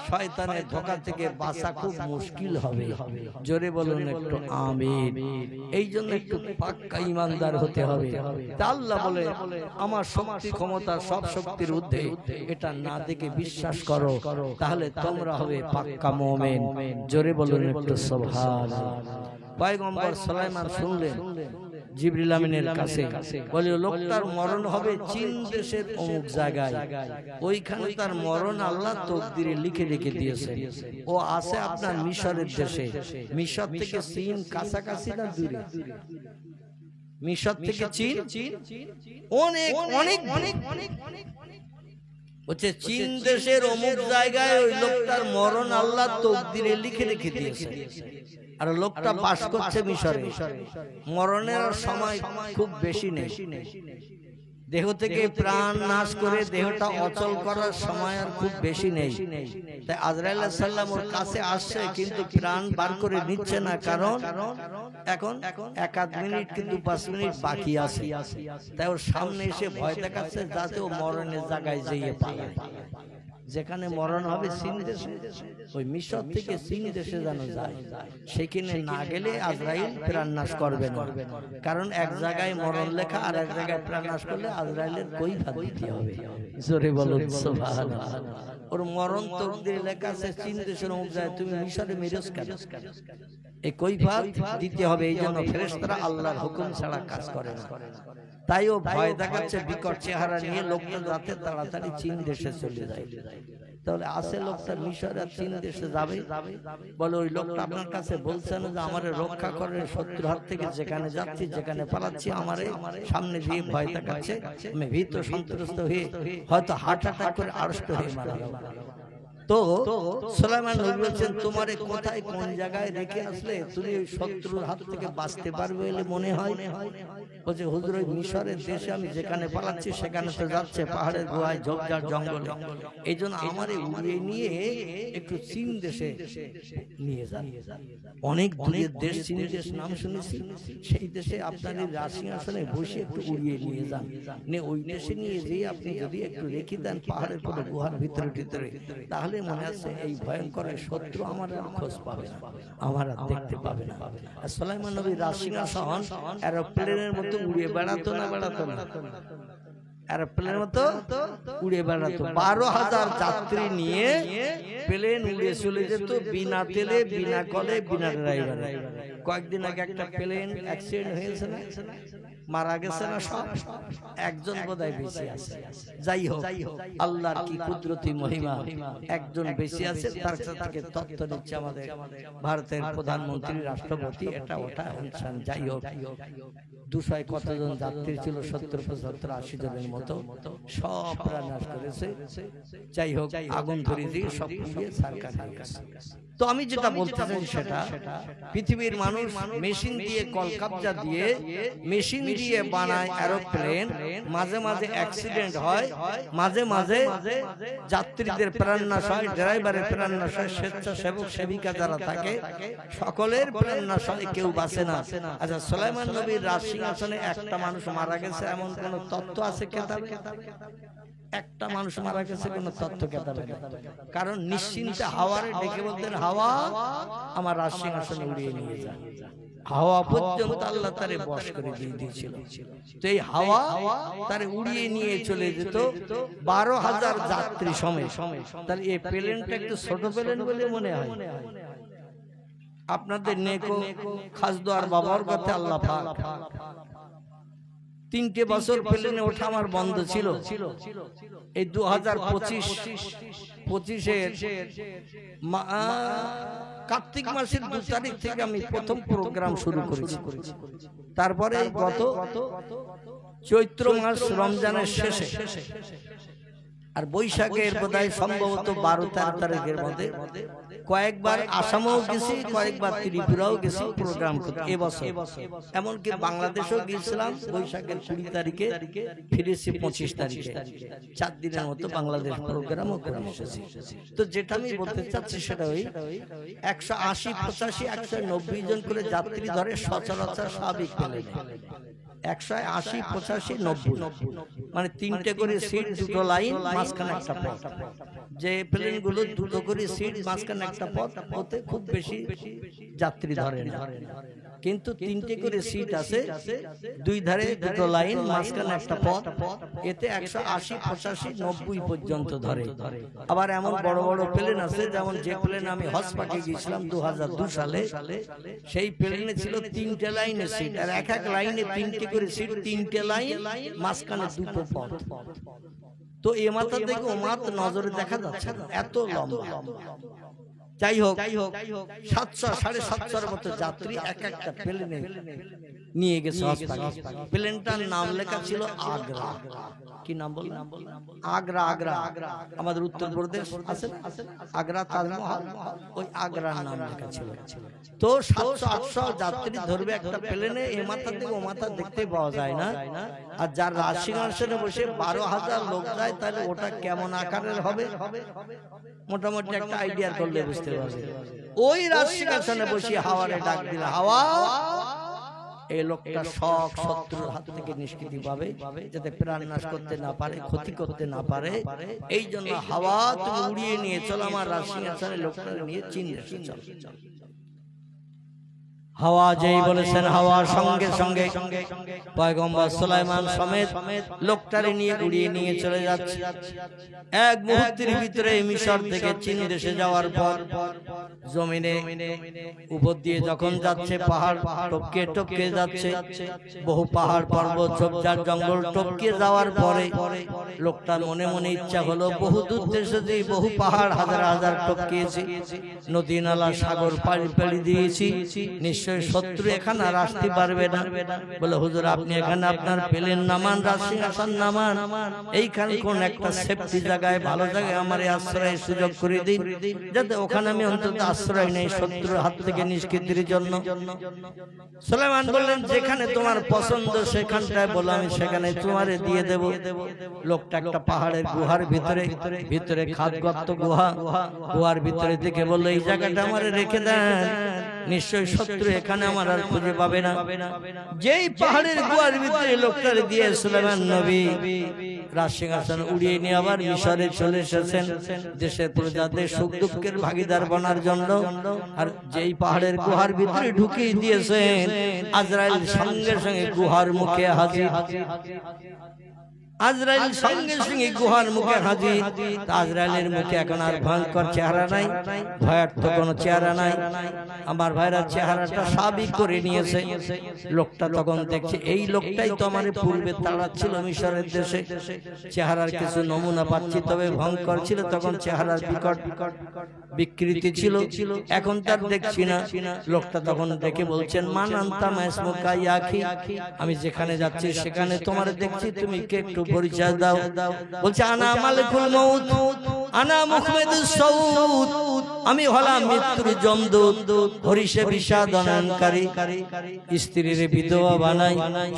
Speaker 1: শয়তানের ধোঁকা থেকে বাঁচা খুব মুশকিল হবে। জোরে বলুন একটু আমিন। এই জন্য একটু পাক্কা ঈমানদার হতে হবে। তা আল্লাহ বলে আমার শক্তি ক্ষমতা সব শক্তির ঊর্ধ্বে, এটা না দেখে বিশ্বাস করো, তাহলে তোমরা হবে পাক্কা মুমিন। জোরে বলুন একটু সুবহানাল্লাহ। পয়গম্বর সুলাইমান শুনলেন জিবরিল আমিনের কাছে, বলে লোকটার মরণ হবে চীন দেশের অমুক জায়গায়, ওইখানে তার মরণ আল্লাহ তকদিরে লিখে রেখে দিয়েছে। ও আছে আপনার মিশরের দেশে। মিশর থেকে চীন কাছাকাছি না দূরে? মিশর থেকে চীন অনেক অনেক অনেক হচ্ছে চীন দেশের অমুক জায়গায় ওই লোকটার মরণ আল্লাহ তকদিরে লিখে রেখে দিয়েছে। আর লোকটা বাস করছে মিশরে। মরণের সময় খুব বেশি নেই। দেহ থেকে প্রাণ নাশ করে দেহটা অচল করার সময় আর খুব বেশি নেই। তাই আজরাইল আলাইহিস সালাম ওর কাছে আসছে, কিন্তু প্রাণ বার করে নিচ্ছে না। কারণ এখন 1-1 মিনিট কিন্তু 5 মিনিট বাকি আছে। তাই ওর সামনে এসে ভয় দেখাচ্ছে যাতে ও মরণের জায়গায় যেয়ে পালায়। যেখানে মরণ হবে চীন দেশে, ওই মিশর থেকে চীন দেশে যেন যায়। সেখানে না গেলে আজরাইল প্রাণ নাশ করবে না। কারণ এক জায়গায় মরণ লেখা আর এক জায়গায় প্রাণ নাশ করলে আজরাইলের কৈফিয়ত দিতে হবে। জোরে বলুন সুবহানাল্লাহ। ওর মরণ তকদিরে লেখা আছে চীন দেশের অমুক জায়গায়, তুমি মিশরে মেরেছ কেন? এই কৈফিয়ত দিতে হবে। এই জন্য ফেরেশতারা আল্লাহর হুকুম ছাড়া কাজ করে না। তাই ও ভয় দেখাচ্ছে বিকট চেহারা নিয়ে, লোকটা যাতে তাড়াতাড়ি চীন দেশে চলে যায়। তাহলে আসে লোকটা মিশর আর চীন দেশে যাবে। বলে ওই লোকটা আপনার কাছে বলছেন যে আমারে রক্ষা করে শত্রুর হাত থেকে, যেখানে যাচ্ছি যেখানে পালাচ্ছি আমারে সামনে দিয়ে ভয় দেখাচ্ছে। আমি ভীত সন্ত্রস্ত হয়ে হয়তো হার্ট অ্যাটাক করে আড়ষ্ট হয়ে মারা যাবো। তো সুলাইমান নবী বলছেন তোমারে কোথায় কোন জায়গায় রেখে আসলে তুমি ওই শত্রুর হাত থেকে বাঁচতে পারবে বলে মনে হয়? বলছে হুজুর ওই মিশরের দেশে আমি যেখানে পালাচ্ছি সেখানে তো যাচ্ছে পাহাড়ের গুহায় ঝোপঝাড় জঙ্গলে, এই জন্য আমারে উড়িয়ে নিয়ে একটু চীন দেশে নিয়ে যান। অনেক দূরের দেশ, চীন দেশ নাম শুনেছি, সেই দেশে আপনাদের রাজসিংহাসনে বসে একটু উড়িয়ে নিয়ে যান, নিয়ে ওই দেশে নিয়ে যেয়ে আপনি যদি একটু রেখে দেন পাহাড়ের পরে গুহার ভিতরে ভিতরে, তাহলে মনে আছে এই ভয়ঙ্কর শত্রু আমার আর খোঁজ পাবে না, আমার আর দেখতে পাবে না। আর সুলাইমান নবীর রাজসিংহাসন এরোপ্লেনের মতো উড়িয়ে বেড়াতো না, বেড়াতো না, এরোপ্লেনের মতো উড়ে বেড়াতো। 12,000 যাত্রী নিয়ে প্লেন উড়ে চলে যেত, বিনা তেলে, বিনা কলে, বিনা ড্রাইভারে। কয়েকদিন আগে একটা প্লেন অ্যাক্সিডেন্ট হয়েছে না, মারা গেছে না সব, একজন বোধহয় বেঁচে আছে। যাই হোক, আল্লাহর কি কুদরতি মহিমা, একজন বেঁচে আছে, তার থেকে তথ্য দিচ্ছে আমাদের ভারতের প্রধানমন্ত্রী, রাষ্ট্রপতি, এটা ওটা অনুষ্ঠান। যাই হোক, 200 কতজন যাত্রী ছিল, 70, 75, 80 জনের মতো, সব প্রাণনাশ করেছে। যাই হোক, আগুন ধরে দিয়ে সব পুড়িয়ে ছারখার হয়ে গেছে। তো আমি যেটা বলতে চাই সেটা, পৃথিবীর মানুষ মেশিন দিয়ে, কলকাবজা দিয়ে, মেশিন দিয়ে বানায় এরোপ্লেন, মাঝে মাঝে অ্যাক্সিডেন্ট হয়, মাঝে মাঝে যাত্রীদের প্রাণনাশ হয়, ড্রাইভারের প্রাণনাশ হয়, স্বেচ্ছাসেবক সেবিকা যারা থাকে সকলের প্রাণনাশ হয়, কেউ বাঁচে না। আচ্ছা, সুলাইমান নবীর রাজসিংহাসনে একটা মানুষ মারা গেছে এমন কোন তথ্য আছে কেতাবে? একটা মানুষ মারা গেছে কোন তথ্য কেতাবে না। কারণ নিশ্চিন্তে হাওয়ারে ডেকে বলতেন, হাওয়া আমার রাজসিংহাসনে উড়িয়ে নিয়ে যায়। হাওয়া পর্যন্ত আল্লাহ তারে বশ করে দিয়ে দিয়েছিল। তো এই হাওয়া তারে উড়িয়ে নিয়ে চলে যেত 12,000 যাত্রী সময়। তাহলে এই প্লেনটা একটু ছোট প্লেন বলে মনে হয়? আপনাদের নেকো খাসদোয়ার বাবার কথা আল্লাহ পাক 3টে বছর প্লেনে ওঠা আমার বন্ধ ছিল। এই 2025-এর কার্তিক মাসের 2 তারিখ থেকে আমি প্রথম প্রোগ্রাম শুরু করেছি। তারপরে গত চৈত্র মাস রমজানের শেষে আর বৈশাখের বোধহয় সম্ভবত 12-13 তারিখের মধ্যে কয়েকবার আসামও গেছি, কয়েকবার ত্রিপুরাও গেছি প্রোগ্রাম করতে। এবছর এমনকি বাংলাদেশেও গিয়েছিলাম বৈশাখের 20 তারিখে, ফিরেছি 25 তারিখে। 4 দিনের মতো বাংলাদেশ প্রোগ্রামও করে এসেছি। তো যেটা আমি বলতে চাচ্ছি সেটা ওই 180, 85, 190 জন করে যাত্রী ধরে সচরাচর স্বাভাবিক পেলে 180, 85, 90, মানে 3টে করে সিট, 2টো লাইন, মাঝখানে একটা পথ। যে প্লেন গুলো 2টো করে সিট, মাঝখানে একটা পথ, ওতে খুব বেশি যাত্রী ধরে না। কিন্তু 3টে করে সিট আছে, 2 ধারে 2টো লাইন, মাঝখানে একটা পথ, এতে 180, 85, 90 পর্যন্ত ধরে। আবার এমন বড় বড় প্লেন আছে, যেমন যে প্লেন আমি হজ পাঠিয়ে গিয়েছিলাম 2002 সালে, সেই প্লেনে ছিল 3টে লাইনের সিট, আর এক এক লাইনে 3টে করে সিট, 3টে লাইন, মাঝখানে 2টো পথ। তো এ মাথা থেকে ও মাথা নজরে দেখা যাচ্ছে না, এত লম্বা। যাই হোক, 700, 750 মতো যাত্রী এক একটা প্লেনে নিয়ে গেছে। প্লেনটার নাম লেখা ছিল আগ্রা। কি নাম বললাম? আগ্রা। আগ্রা আমাদের উত্তরপ্রদেশ আছে না, আগ্রা তাজমহল, ওই আগ্রার নাম লেখা ছিল। তো 700-800 যাত্রী ধরবে একটা প্লেনে, এ মাথা থেকে ও মাথা দেখতে পাওয়া যায় না। আর যার রাজসিংহাসনে বসে 12,000 লোক যায়, তাহলে ওটা কেমন আকারের হবে মোটামুটি একটা আইডিয়া করলে বুঝতে পারবে। ওই রাজসিংহাসনে বসে হাওয়ারে ডাক দিল, হাওয়া এই লোকটা সব শত্রুর হাত থেকে নিষ্কৃতি পাবে, যাতে প্রাণনাশ করতে না পারে, ক্ষতি করতে না পারে। এই জন্য হাওয়া তুমি উড়িয়ে নিয়ে চলো, আমার রাজসিংহাসনে লোকটা নিয়ে চীন দেশে চলো। হাওয়া যেই বলেছেন, হাওয়ার সঙ্গে সঙ্গে পয়গম্বর সুলাইমান সমেত লোকটারে নিয়ে উড়িয়ে নিয়ে চলে যাচ্ছে। এক মুহূর্তের ভিতরে মিশর থেকে চীন দেশে যাওয়ার পর জমিনে উপর দিয়ে যখন যাচ্ছে, পাহাড় টপকে টপকে যাচ্ছে, বহু পাহাড় পর্বত ঝোপঝাড় জঙ্গল টপকে যাওয়ার পরে লোকটার মনে মনে ইচ্ছা হলো, বহু দূর দেশে যে বহু পাহাড় হাজার হাজার টপকিয়েছি, নদী নালা সাগর পাড়ি পাড়ি দিয়েছি, নিশ্চয় নিশ্চয় শত্রু এখানে আর আসতে পারবে না। বলে হুজুর আপনি এখানে আপনার পেলেন নামান, রাজসিংহাসন নামান, এইখানে কোন একটা সেফটি জায়গায় ভালো জায়গায় আমার আশ্রয়ের সুযোগ করে দিন, যাতে ওখানে আমি অন্তত আশ্রয় নেই শত্রুর হাত থেকে নিষ্কৃতির জন্য। সুলাইমান বললেন যেখানে তোমার পছন্দ সেখানটায় বলো, আমি সেখানে তোমারে দিয়ে দেব। লোকটা একটা পাহাড়ের গুহার ভিতরে খাদগর্ত গুহার ভিতরে থেকে বললো এই জায়গাটা আমারে রেখে দেন, নিশ্চয় শত্রু এখানে আমার আর খুঁজে পাবে না। যেই পাহাড়ের গুহার ভিতরে লোকটারে দিয়ে সুলাইমান নবী রাজসিংহাসন উড়িয়ে নিয়ে আবার মিশরে চলে এসেছেন দেশের প্রজাদের সুখ দুঃখের ভাগিদার বনার জন্য। আর যেই পাহাড়ের গুহার ভিতরে ঢুকিয়ে দিয়েছেন, আজরাইল সঙ্গে সঙ্গে গুহার মুখে হাজির। আজরাইল সঙ্গে সঙ্গে গুহার মুখে হাজির। আজরাইলের মুখে এখন আর ভয়ঙ্কর চেহারা নাই, ভয়ার্থ কোনো চেহারা নাই। আমার ভাইরা চেহারাটা স্বাভাবিক করে নিয়েছে। লোকটা তখন দেখছে এই লোকটাই তো আমার পূর্বে তাড়াচ্ছিল মিশরের দেশে। চেহারার কিছু নমুনা পাচ্ছি, তবে ভয়ঙ্কর ছিল তখন, চেহারার বিকট বিকৃতি ছিল, এখন তার দেখছি না। লোকটা তখন দেখে বলছেন মান আনতা মাসমুকা ইয়াখি, আমি যেখানে যাচ্ছি সেখানে তোমার দেখছি, তুমি কে একটু পরিচয় দাও। বলছে আনা মালিকুল মউত, আনা মুহম্মদুস সাউদ, আমি হলাম মৃত্যুর যমদূত, হরিষে বিষাদনকারী, স্ত্রীর বিধবা বানাই,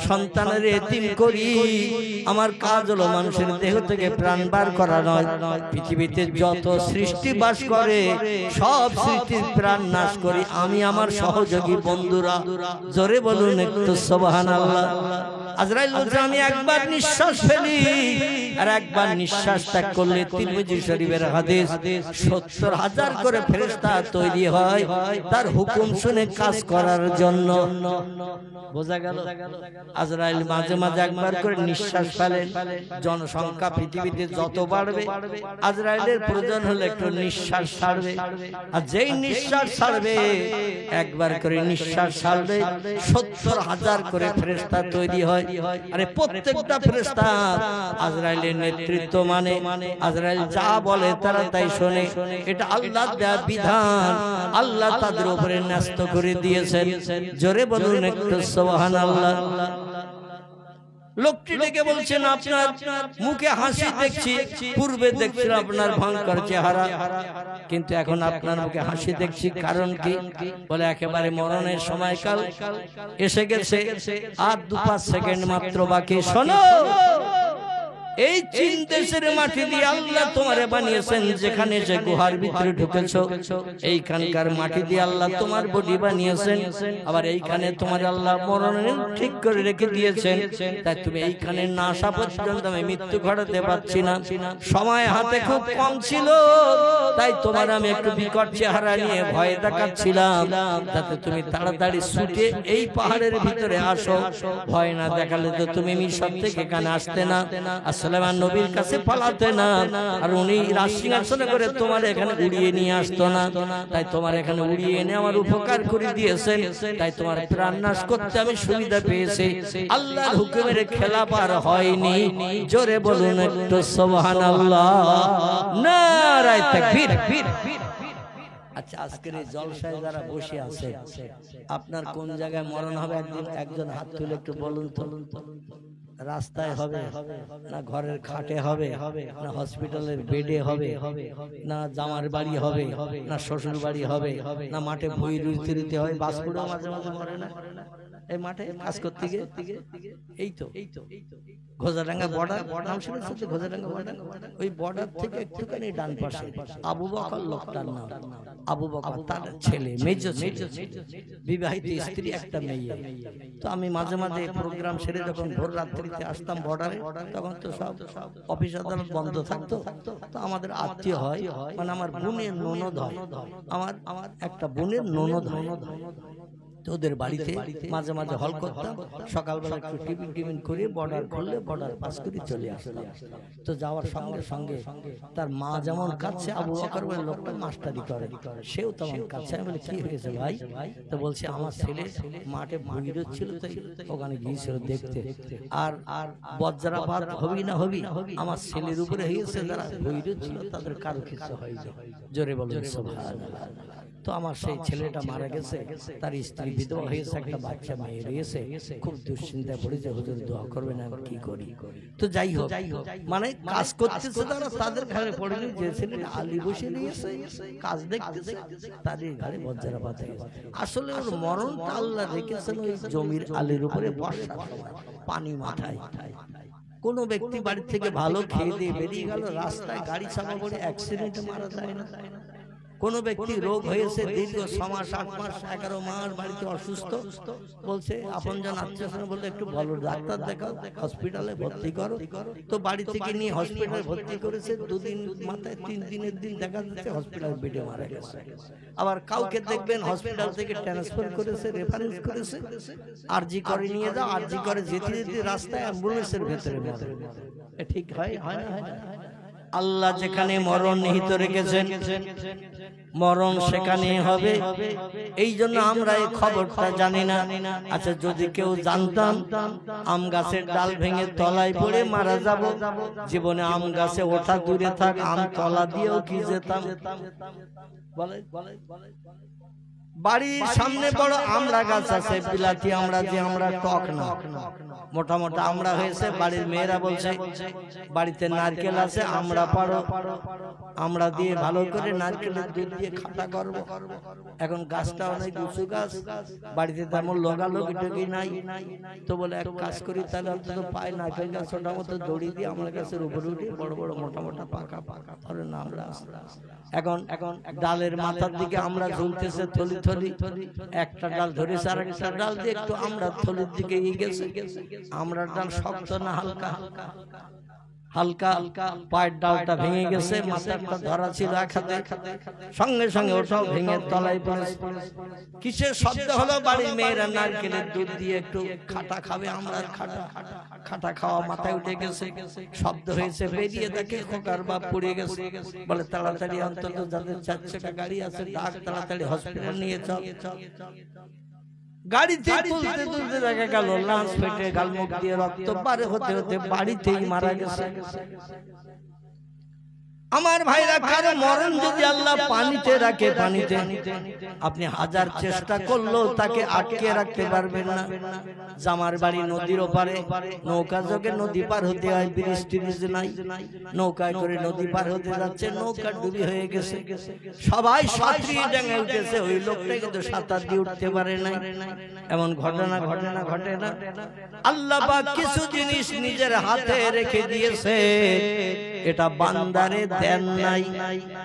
Speaker 1: সন্তানের এতিম করি। আমার কাজ হলো মানুষের দেহ থেকে প্রাণ বার করা নয়। পৃথিবীতে যত সৃষ্টি বাস করে সব সৃষ্টির প্রাণ নাশ করি আমি, আমার সহযোগী বন্ধুরা। জোরে বলুন একটু সুবহানাল্লাহ। আজরাইল বলছে আমি একবার নিঃশ্বাস ফেলি আর একবার নিঃশ্বাস ত্যাগ করলে, তিরমিজি শরীফের হাদিস, ৭০,০০০ করে ফেরেশতা তৈরি হয় তার হুকুম শুনে কাজ করার জন্য। বোঝা গেল? আজরাইল মাঝে মাঝে একবার করে নিঃশ্বাস ফেলেন। জনসংখ্যা পৃথিবীতে যত বাড়বে আজরাইলের প্রয়োজন হলে একটু নিঃশ্বাস ছাড়বে, আর যেই নিঃশ্বাস ছাড়বে একবার করে নিঃশ্বাস ছাড়বে ৭০,০০০ করে ফেরেশতা তৈরি হয়। আরে প্রত্যেকটা ফেরেশতা আজরাইলের নেতৃত্ব মানে, আজরাইল যা বলে তারা তাই শোনে। এটা আল্লাহর দেয়া বিধান, আল্লাহ তাদের উপরে ন্যস্ত করে দিয়েছেন। জোরে বলুন একটু সুবহানাল্লাহ। লোকটি ডেকে বলছেন আপনার মুখে হাসি দেখছি, পূর্বে দেখছিলাম আপনার ভয়ঙ্কর চেহারা, কিন্তু এখন আপনার মুখে হাসি দেখছি, কারণ কি? বলে একেবারে মরণের সময়কাল এসে গেছে, আর ২-৫ সেকেন্ড মাত্র বাকি। শোনো, এই চীন দেশের মাটি দিয়ে আল্লাহ তোমারে বানিয়েছেন, যেখানে যে গুহার ভিতরে ঢুকেছো এইখানকার মাটি দিয়ে আল্লাহ তোমার বডি বানিয়েছেন, আবার এইখানে তোমার আল্লাহ মরণের ঠিক করে রেখে দিয়েছেন। তাই তুমি এইখানে না আসা পর্যন্ত আমি মৃত্যু ঘটাতে পারছি না। সময় হাতে খুব কম ছিল, তাই তোমার আমি একটু বিকট চেহারা নিয়ে ভয় দেখাচ্ছিলাম, যাতে তুমি তাড়াতাড়ি ছুটে এই পাহাড়ের ভিতরে আসো। ভয় না দেখালে তো তুমি মিশর থেকে এখানে আসতে না, সুলাইমান নবীর কাছে পালাতে না, আর উনি রাজসিংহাসনে করে তোমার এখানে উড়িয়ে নিয়ে আসতো না। তাই তোমার এখানে উড়িয়ে এনে আমার উপকার করে দিয়েছেন, তাই তোমার প্রাণ নাশ করতে আমি সুবিধা পেয়েছি। আল্লাহর হুকুমের খেলাফ আর হয়নি। জোরে বলুন একটু সুবহানাল্লাহ, নারায়ে তাকবীর। আচ্ছা, আজকের এই জলসায় যারা বসে আছে, আপনার কোন জায়গায় মরণ হবে একজন হাত তুলে একটু বলুন তো। রাস্তায় হবে না ঘরের খাটে হবে না হসপিটালের বেডে হবে না জামার বাড়ি হবে না শ্বশুর বাড়ি হবে না মাঠে ভুঁই রুইতে হয়? বাসপুরেও মাঝে মাঝে মরে না এই মাঠে কাজ করতে গিয়ে? এই তো ঘোজাডাঙ্গা বর্ডার, নাম শুনেছেন তো? ঘোজাডাঙ্গা বর্ডার, ওই বর্ডার থেকে একটুখানি ডান পাশে আবু বকর লোকটার নাম। আবু বকর তার ছেলে, মেজ ছেলে, বিবাহিত স্ত্রী, একটা মেয়ে। তো আমি মাঝে মাঝে প্রোগ্রাম সেরে যখন ভোর রাত্রিতে আসতাম বর্ডারে, তখন তো সব অফিস আদালত বন্ধ থাকতো। তো আমাদের আত্মীয় হয়, মানে আমার বোনের ননদ হয়, আমার একটা বোনের ননদ হয়। ওদের বাড়িতে মাঝে মাঝে হল করতাম, সকালবেলা একটু টিফিন করে বর্ডার খুললে বর্ডার পাস করে চলে আসতাম। তো যাওয়ার সঙ্গে সঙ্গে তার মা যেমন কাছে, আবু বকর বলে লোকটা মাস্টারি করে, সেও তেমন কাছে। আমি বলি কি হয়েছে ভাই? তো বলছে আমার ছেলে মাঠে ভুঁড়ি ছিল, তাই ওখানে গিয়েছিল দেখতে। আর বজ্রাপাত হবি না হবি, আমার ছেলের উপরে হয়েছে, যারা ভুঁড়ি ছিল তাদের কারো কিছু হয়নি। জোরে বলুন সুবহানাল্লাহ। তো আমার সেই ছেলেটা মারা গেছে, তার স্ত্রী বিধবা হয়েছে, একটা বাচ্চা মেয়ে রয়েছে, খুব দুশ্চিন্তায় পড়েছে, হুজুর দোয়া করবেন, আমি কি করি। তো যাই হোক, মানে কাজ করতেছে তারা, তাদের ঘরে পড়েনি, যে ছেলেটা আলী বসে রয়েছে কাজ দেখতেছে, তারই ঘরে বজ্জারা পাতে গেছে। আসলে ওর মরণটা আল্লাহ রেখেছেন ওই জমির আলীর উপরে বর্ষার সময়, পানি মাথায়। কোন ব্যক্তি বাড়ি থেকে ভালো খেয়ে দিয়ে বেরিয়ে গেল, রাস্তায় গাড়ি চাপা পড়ে অ্যাক্সিডেন্টে মারা যায় না। কোন ব্যক্তি রোগ হয়েছে দীর্ঘ 6 মাস 8 মাস 11 মাস বাড়িতে অসুস্থ, বলছে আপনজন আত্মীয়স্বজন বলতে একটু বলো ডাক্তার দেখাও, হসপিটালে ভর্তি করো। তো বাড়ি থেকে নিয়ে হসপিটালে ভর্তি করেছে, 2 দিন মাথায় 3 দিনের দিন দেখা যাচ্ছে হসপিটাল বেডে মারা গেছে। আবার কাউকে দেখবেন হসপিটাল থেকে ট্রান্সফার করেছে, রেফারেন্স করেছে, আরজি করে নিয়ে যাও, আরজি করে যেতে যেতে রাস্তায় অ্যাম্বুলেন্সের ভেতরে মরে। ঠিক হয় হয় না? আল্লাহ যেখানে মরণ নিহিত রেখেছেন, মরণ সেখানে হবে। এই জন্য আমরা এই খবরটা জানি না। আচ্ছা, যদি কেউ জানতাম আম গাছের ডাল ভেঙে তলায় পড়ে মারা যাব, জীবনে আম গাছে ওঠা দূরে থাক, আম তলা দিয়েও কি যেতাম। বাড়ির সামনে বড় আমড়া গাছ আছে, বিলাতি আমড়া, যে আমরা টক না, মোটা মোটা আমড়া হয়েছে। বাড়ির মেয়েরা বলছে বাড়িতে নারকেল আছে, আমড়া পারো, আমড়া দিয়ে ভালো করে নারকেলের দুধ দিয়ে খাটা করব। এখন গাছটা অনেক উঁচু গাছ, বাড়িতে তেমন লোগালোগি টোগি নাই, তো বলে এক কাজ করি তাহলে অন্তত পায় নারকেল গাছ ছোটা মতো দড়ি দিয়ে আমড়া গাছের উপরে উঠে বড় বড় মোটা মোটা পাকা পাকা ধরে না আমরা। এখন ডালের মাথার দিকে আমরা ঝুলতেছে থলি থলি, একটা ডাল ধরেছে আর একটা ডাল দিয়ে একটু আমরা থলির দিকে এগিয়ে গেছে। আমরা ডাল শক্ত না হালকা হালকা, পায়ের ডালটা ভেঙে গেছে, মাথাটা ধরা ছিল এক হাতে, সঙ্গে সঙ্গে ওটাও ভেঙে তলায় পড়েছে। কিসের শব্দ হলো? বাড়ির মেয়েরা নারকেলের দুধ দিয়ে একটু খাটা খাবে, আমরা খাটা খাওয়া মাথায় উঠে গেছে, শব্দ হয়েছে, বেরিয়ে দেখে খোকার বাপ পড়ে গেছে। বলে তাড়াতাড়ি অন্তত যাদের 4 চাকা গাড়ি আছে ডাক, তাড়াতাড়ি হসপিটাল নিয়ে চল। গাড়িতে তুলতে তুলতে দেখা গেল লাশ ফেটে গালমুখ দিয়ে রক্ত বারে হতে হতে বাড়িতেই মারা গেছে। আমার ভাইরা, কারো মরণ যদি আল্লাহ পানিতে রাখে, পানিতে আপনি হাজার চেষ্টা করলেও তাকে আটকে রাখতে পারবেন না। জামার বাড়ি নদীর ওপারে, নৌকা যোগে নদী পার হতে হয়, ব্রিজ টিরিজ নাই, নৌকায় করে নদী পার হতে যাচ্ছে, নৌকা ডুবি হয়ে গেছে, সবাই সাঁতরিয়ে ডাঙে উঠেছে, ওই লোকটা কিন্তু সাঁতার দিয়ে উঠতে পারে নাই। এমন ঘটনা ঘটে না। আল্লাহ পাক কিছু জিনিস নিজের হাতে রেখে দিয়েছে, এটা বান্দারে দেন নাই।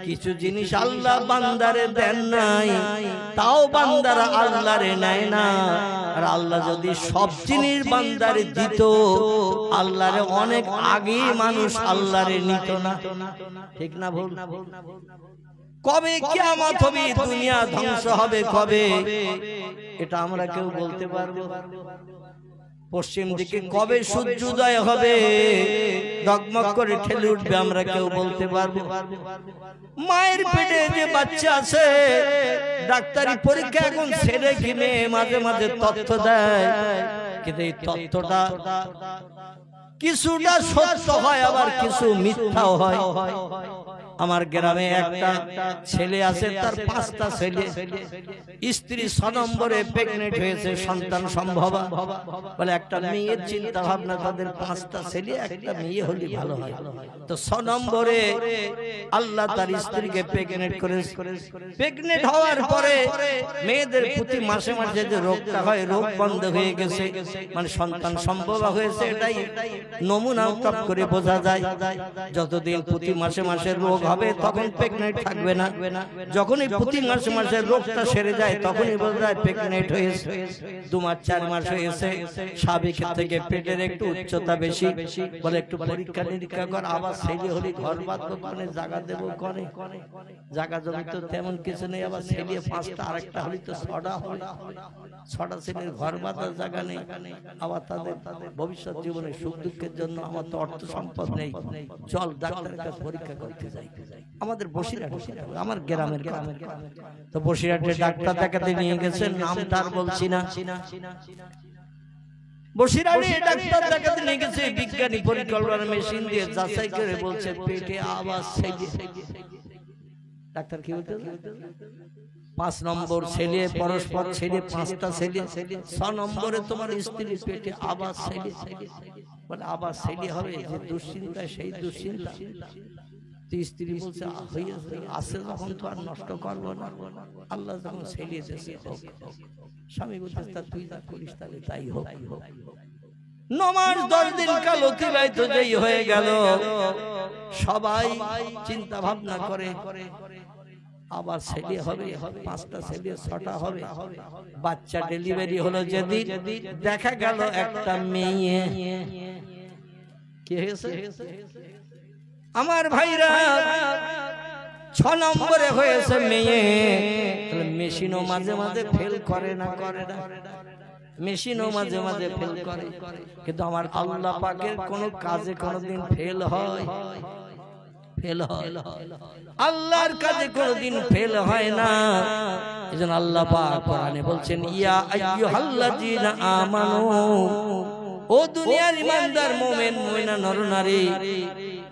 Speaker 1: কিছু জিনিস আল্লাহ বান্দারে দেন নাই, তাও বান্দারা আল্লাহরে নেয় না। আর আল্লাহ যদি সব জিনিস বান্দারে দিত, আল্লাহরে অনেক আগে মানুষ আল্লাহরে নিত না। ঠিক না ভুল? কবে কিয়ামত হবে, দুনিয়া ধ্বংস হবে কবে, এটা আমরা কেউ বলতে পারবো? পশ্চিম দিকে কবে সূর্যোদয় হবে, ডগমগ করে ঠেলে উঠবে, আমরা কেউ বলতে পারবো? মায়ের পেটে যে বাচ্চা আছে, ডাক্তারি পরীক্ষা এখন ছেড়ে কিনে মাঝে মাঝে তথ্য দেয়, কিন্তু এই তথ্যটা কিছুটা সত্য হয়, আবার কিছু মিথ্যাও হয়। আমার গ্রামে একটা ছেলে আছে, তার 5টা ছেলে, স্ত্রী 6 নম্বরে প্রেগনেন্ট হয়েছে, সন্তান সম্ভবা। বলে একটা মেয়ের চিন্তা ভাবনা, তাদের 5টা ছেলে, একটা মেয়ে হলে ভালো হয়। তো 6 নম্বরে আল্লাহ তার স্ত্রীকে প্রেগনেন্ট করে, প্রেগনেন্ট হওয়ার পরে মেয়েদের প্রতি মাসে মাসে যে রোগটা হয়, রোগ বন্ধ হয়ে গেছে, মানে সন্তান সম্ভবা হয়েছে, এটাই নমুনা টপ করে বোঝা যায়। যতদিন প্রতি মাসে মাসে রোগ হবে তখন প্রেগনেন্ট থাকবে না, যখনই প্রতি মাসে মাসে রোগটা সেরে যায় তখনই বোঝা যায় প্রেগনেন্ট হয়েছে। 2 মাস 4 মাস হয়েছে, স্বাভাবিক থেকে পেটের একটু উচ্চতা বেশি, বলে একটু পরীক্ষা নিরীক্ষা কর, আবার ছেলে হলে ঘর বাঁধবো কোনে, জায়গা দেবো কোনে, জায়গা জমি তো তেমন কিছু নেই, আবার ছেলে 5টা, আরেকটা হলে তো 6টা হয়, 6টা ছেলের ঘর বাঁধার জায়গা নেই, আবার তাদের ভবিষ্যৎ জীবনে সুখ দুঃখের জন্য আমার তো অর্থ সম্পদ নেই, চল ডাক্তারের কাছে পরীক্ষা করতে যাই। আমাদের বসিরহাট, আমার গ্রামের, তো বসিরহাটে ডাক্তার দেখাতে নিয়ে গেছেন, নাম তার বলছি না, বসিরহাটে ডাক্তার দেখাতে নিয়ে গেছে, বিজ্ঞানী পরিকল্পনা মেশিন দিয়ে যাচাই করে বলছে পেটে আবার ছেলে। ডাক্তার কি বলতে 5 নম্বর ছেলে, পরস্পর ছেলে, 5টা ছেলে। 6 নম্বরে তোমার স্ত্রীর পেটে আবার ছেলে, বলে আবার ছেলে হবে, যে দুশ্চিন্তা সেই দুশ্চিন্তা। স্ত্রী বলছে আসে যখন তো আর নষ্ট করবো না, আল্লাহ যখন ছেলে দিয়েছে হোক। স্বামী বলছে তুই যা করিস তাহলে তাই হোক। 9 মাস 10 দিন কাল অতিবাহিত যেই হয়ে গেল, সবাই চিন্তা ভাবনা করে আবার ছেলে হবে, 5টা ছেলে 6টা হবে। বাচ্চা ডেলিভারি হলো যেদিন, দেখা গেল একটা মেয়ে। কি হয়েছে আমার ভাইরা? 6 নম্বরে হয়েছে মেয়ে। মেশিনও মাঝে মাঝে ফেল করে না, করে না, মেশিনও মাঝে মাঝে ফেল করে, কিন্তু আমার আল্লাহ পাকের কোন কাজে কোনদিন ফেল হয়? ফেল হয়? আল্লাহর কাজে কোনদিন ফেল হয় না। এজন্য আল্লাহ পাক কোরআনে বলছেন, ইয়া আইয়ুহাল্লাযীনা আমানু, ও দুনিয়ার ঈমানদার মুমিন মুমিনা নরনারী,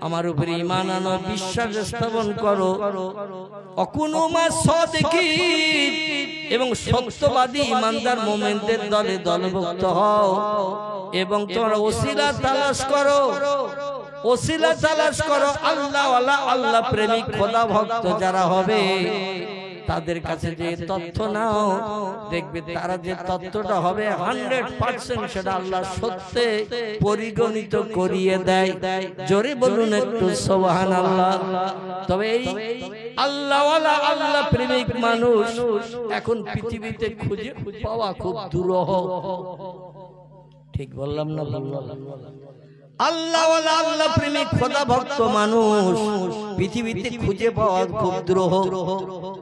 Speaker 1: আমার উপরে ঈমান আনো, বিশ্বাস স্থাপন করো, অকুনু মা সাদিকিন, এবং সত্যবাদী ঈমানদার মুমিনদের দলে দলভুক্ত হও, এবং তোমরা ওসিলা তালাশ করো, ওসিলা তালাশ করো আল্লাহ ওয়ালা, আল্লাহ প্রেমিক খোদা ভক্ত যারা হবে তাদের কাছে যে তথ্য নাও, দেখবে তারা যে তথ্যটা হবে 100% সেটা আল্লাহ সত্যে পরিগণিত করিয়ে দেয়। জোরে বলুন একটু সুবহানাল্লাহ। তবে এই আল্লাহ ওয়ালা, আল্লাহ প্রেমিক মানুষ এখন পৃথিবীতে খুঁজে পাওয়া খুব দুরূহ। ঠিক বললাম না? আল্লাহ ওয়ালা, আল্লাহ প্রেমিক খোদা ভক্ত মানুষ পৃথিবীতে খুঁজে পাওয়া খুব দুরূহ।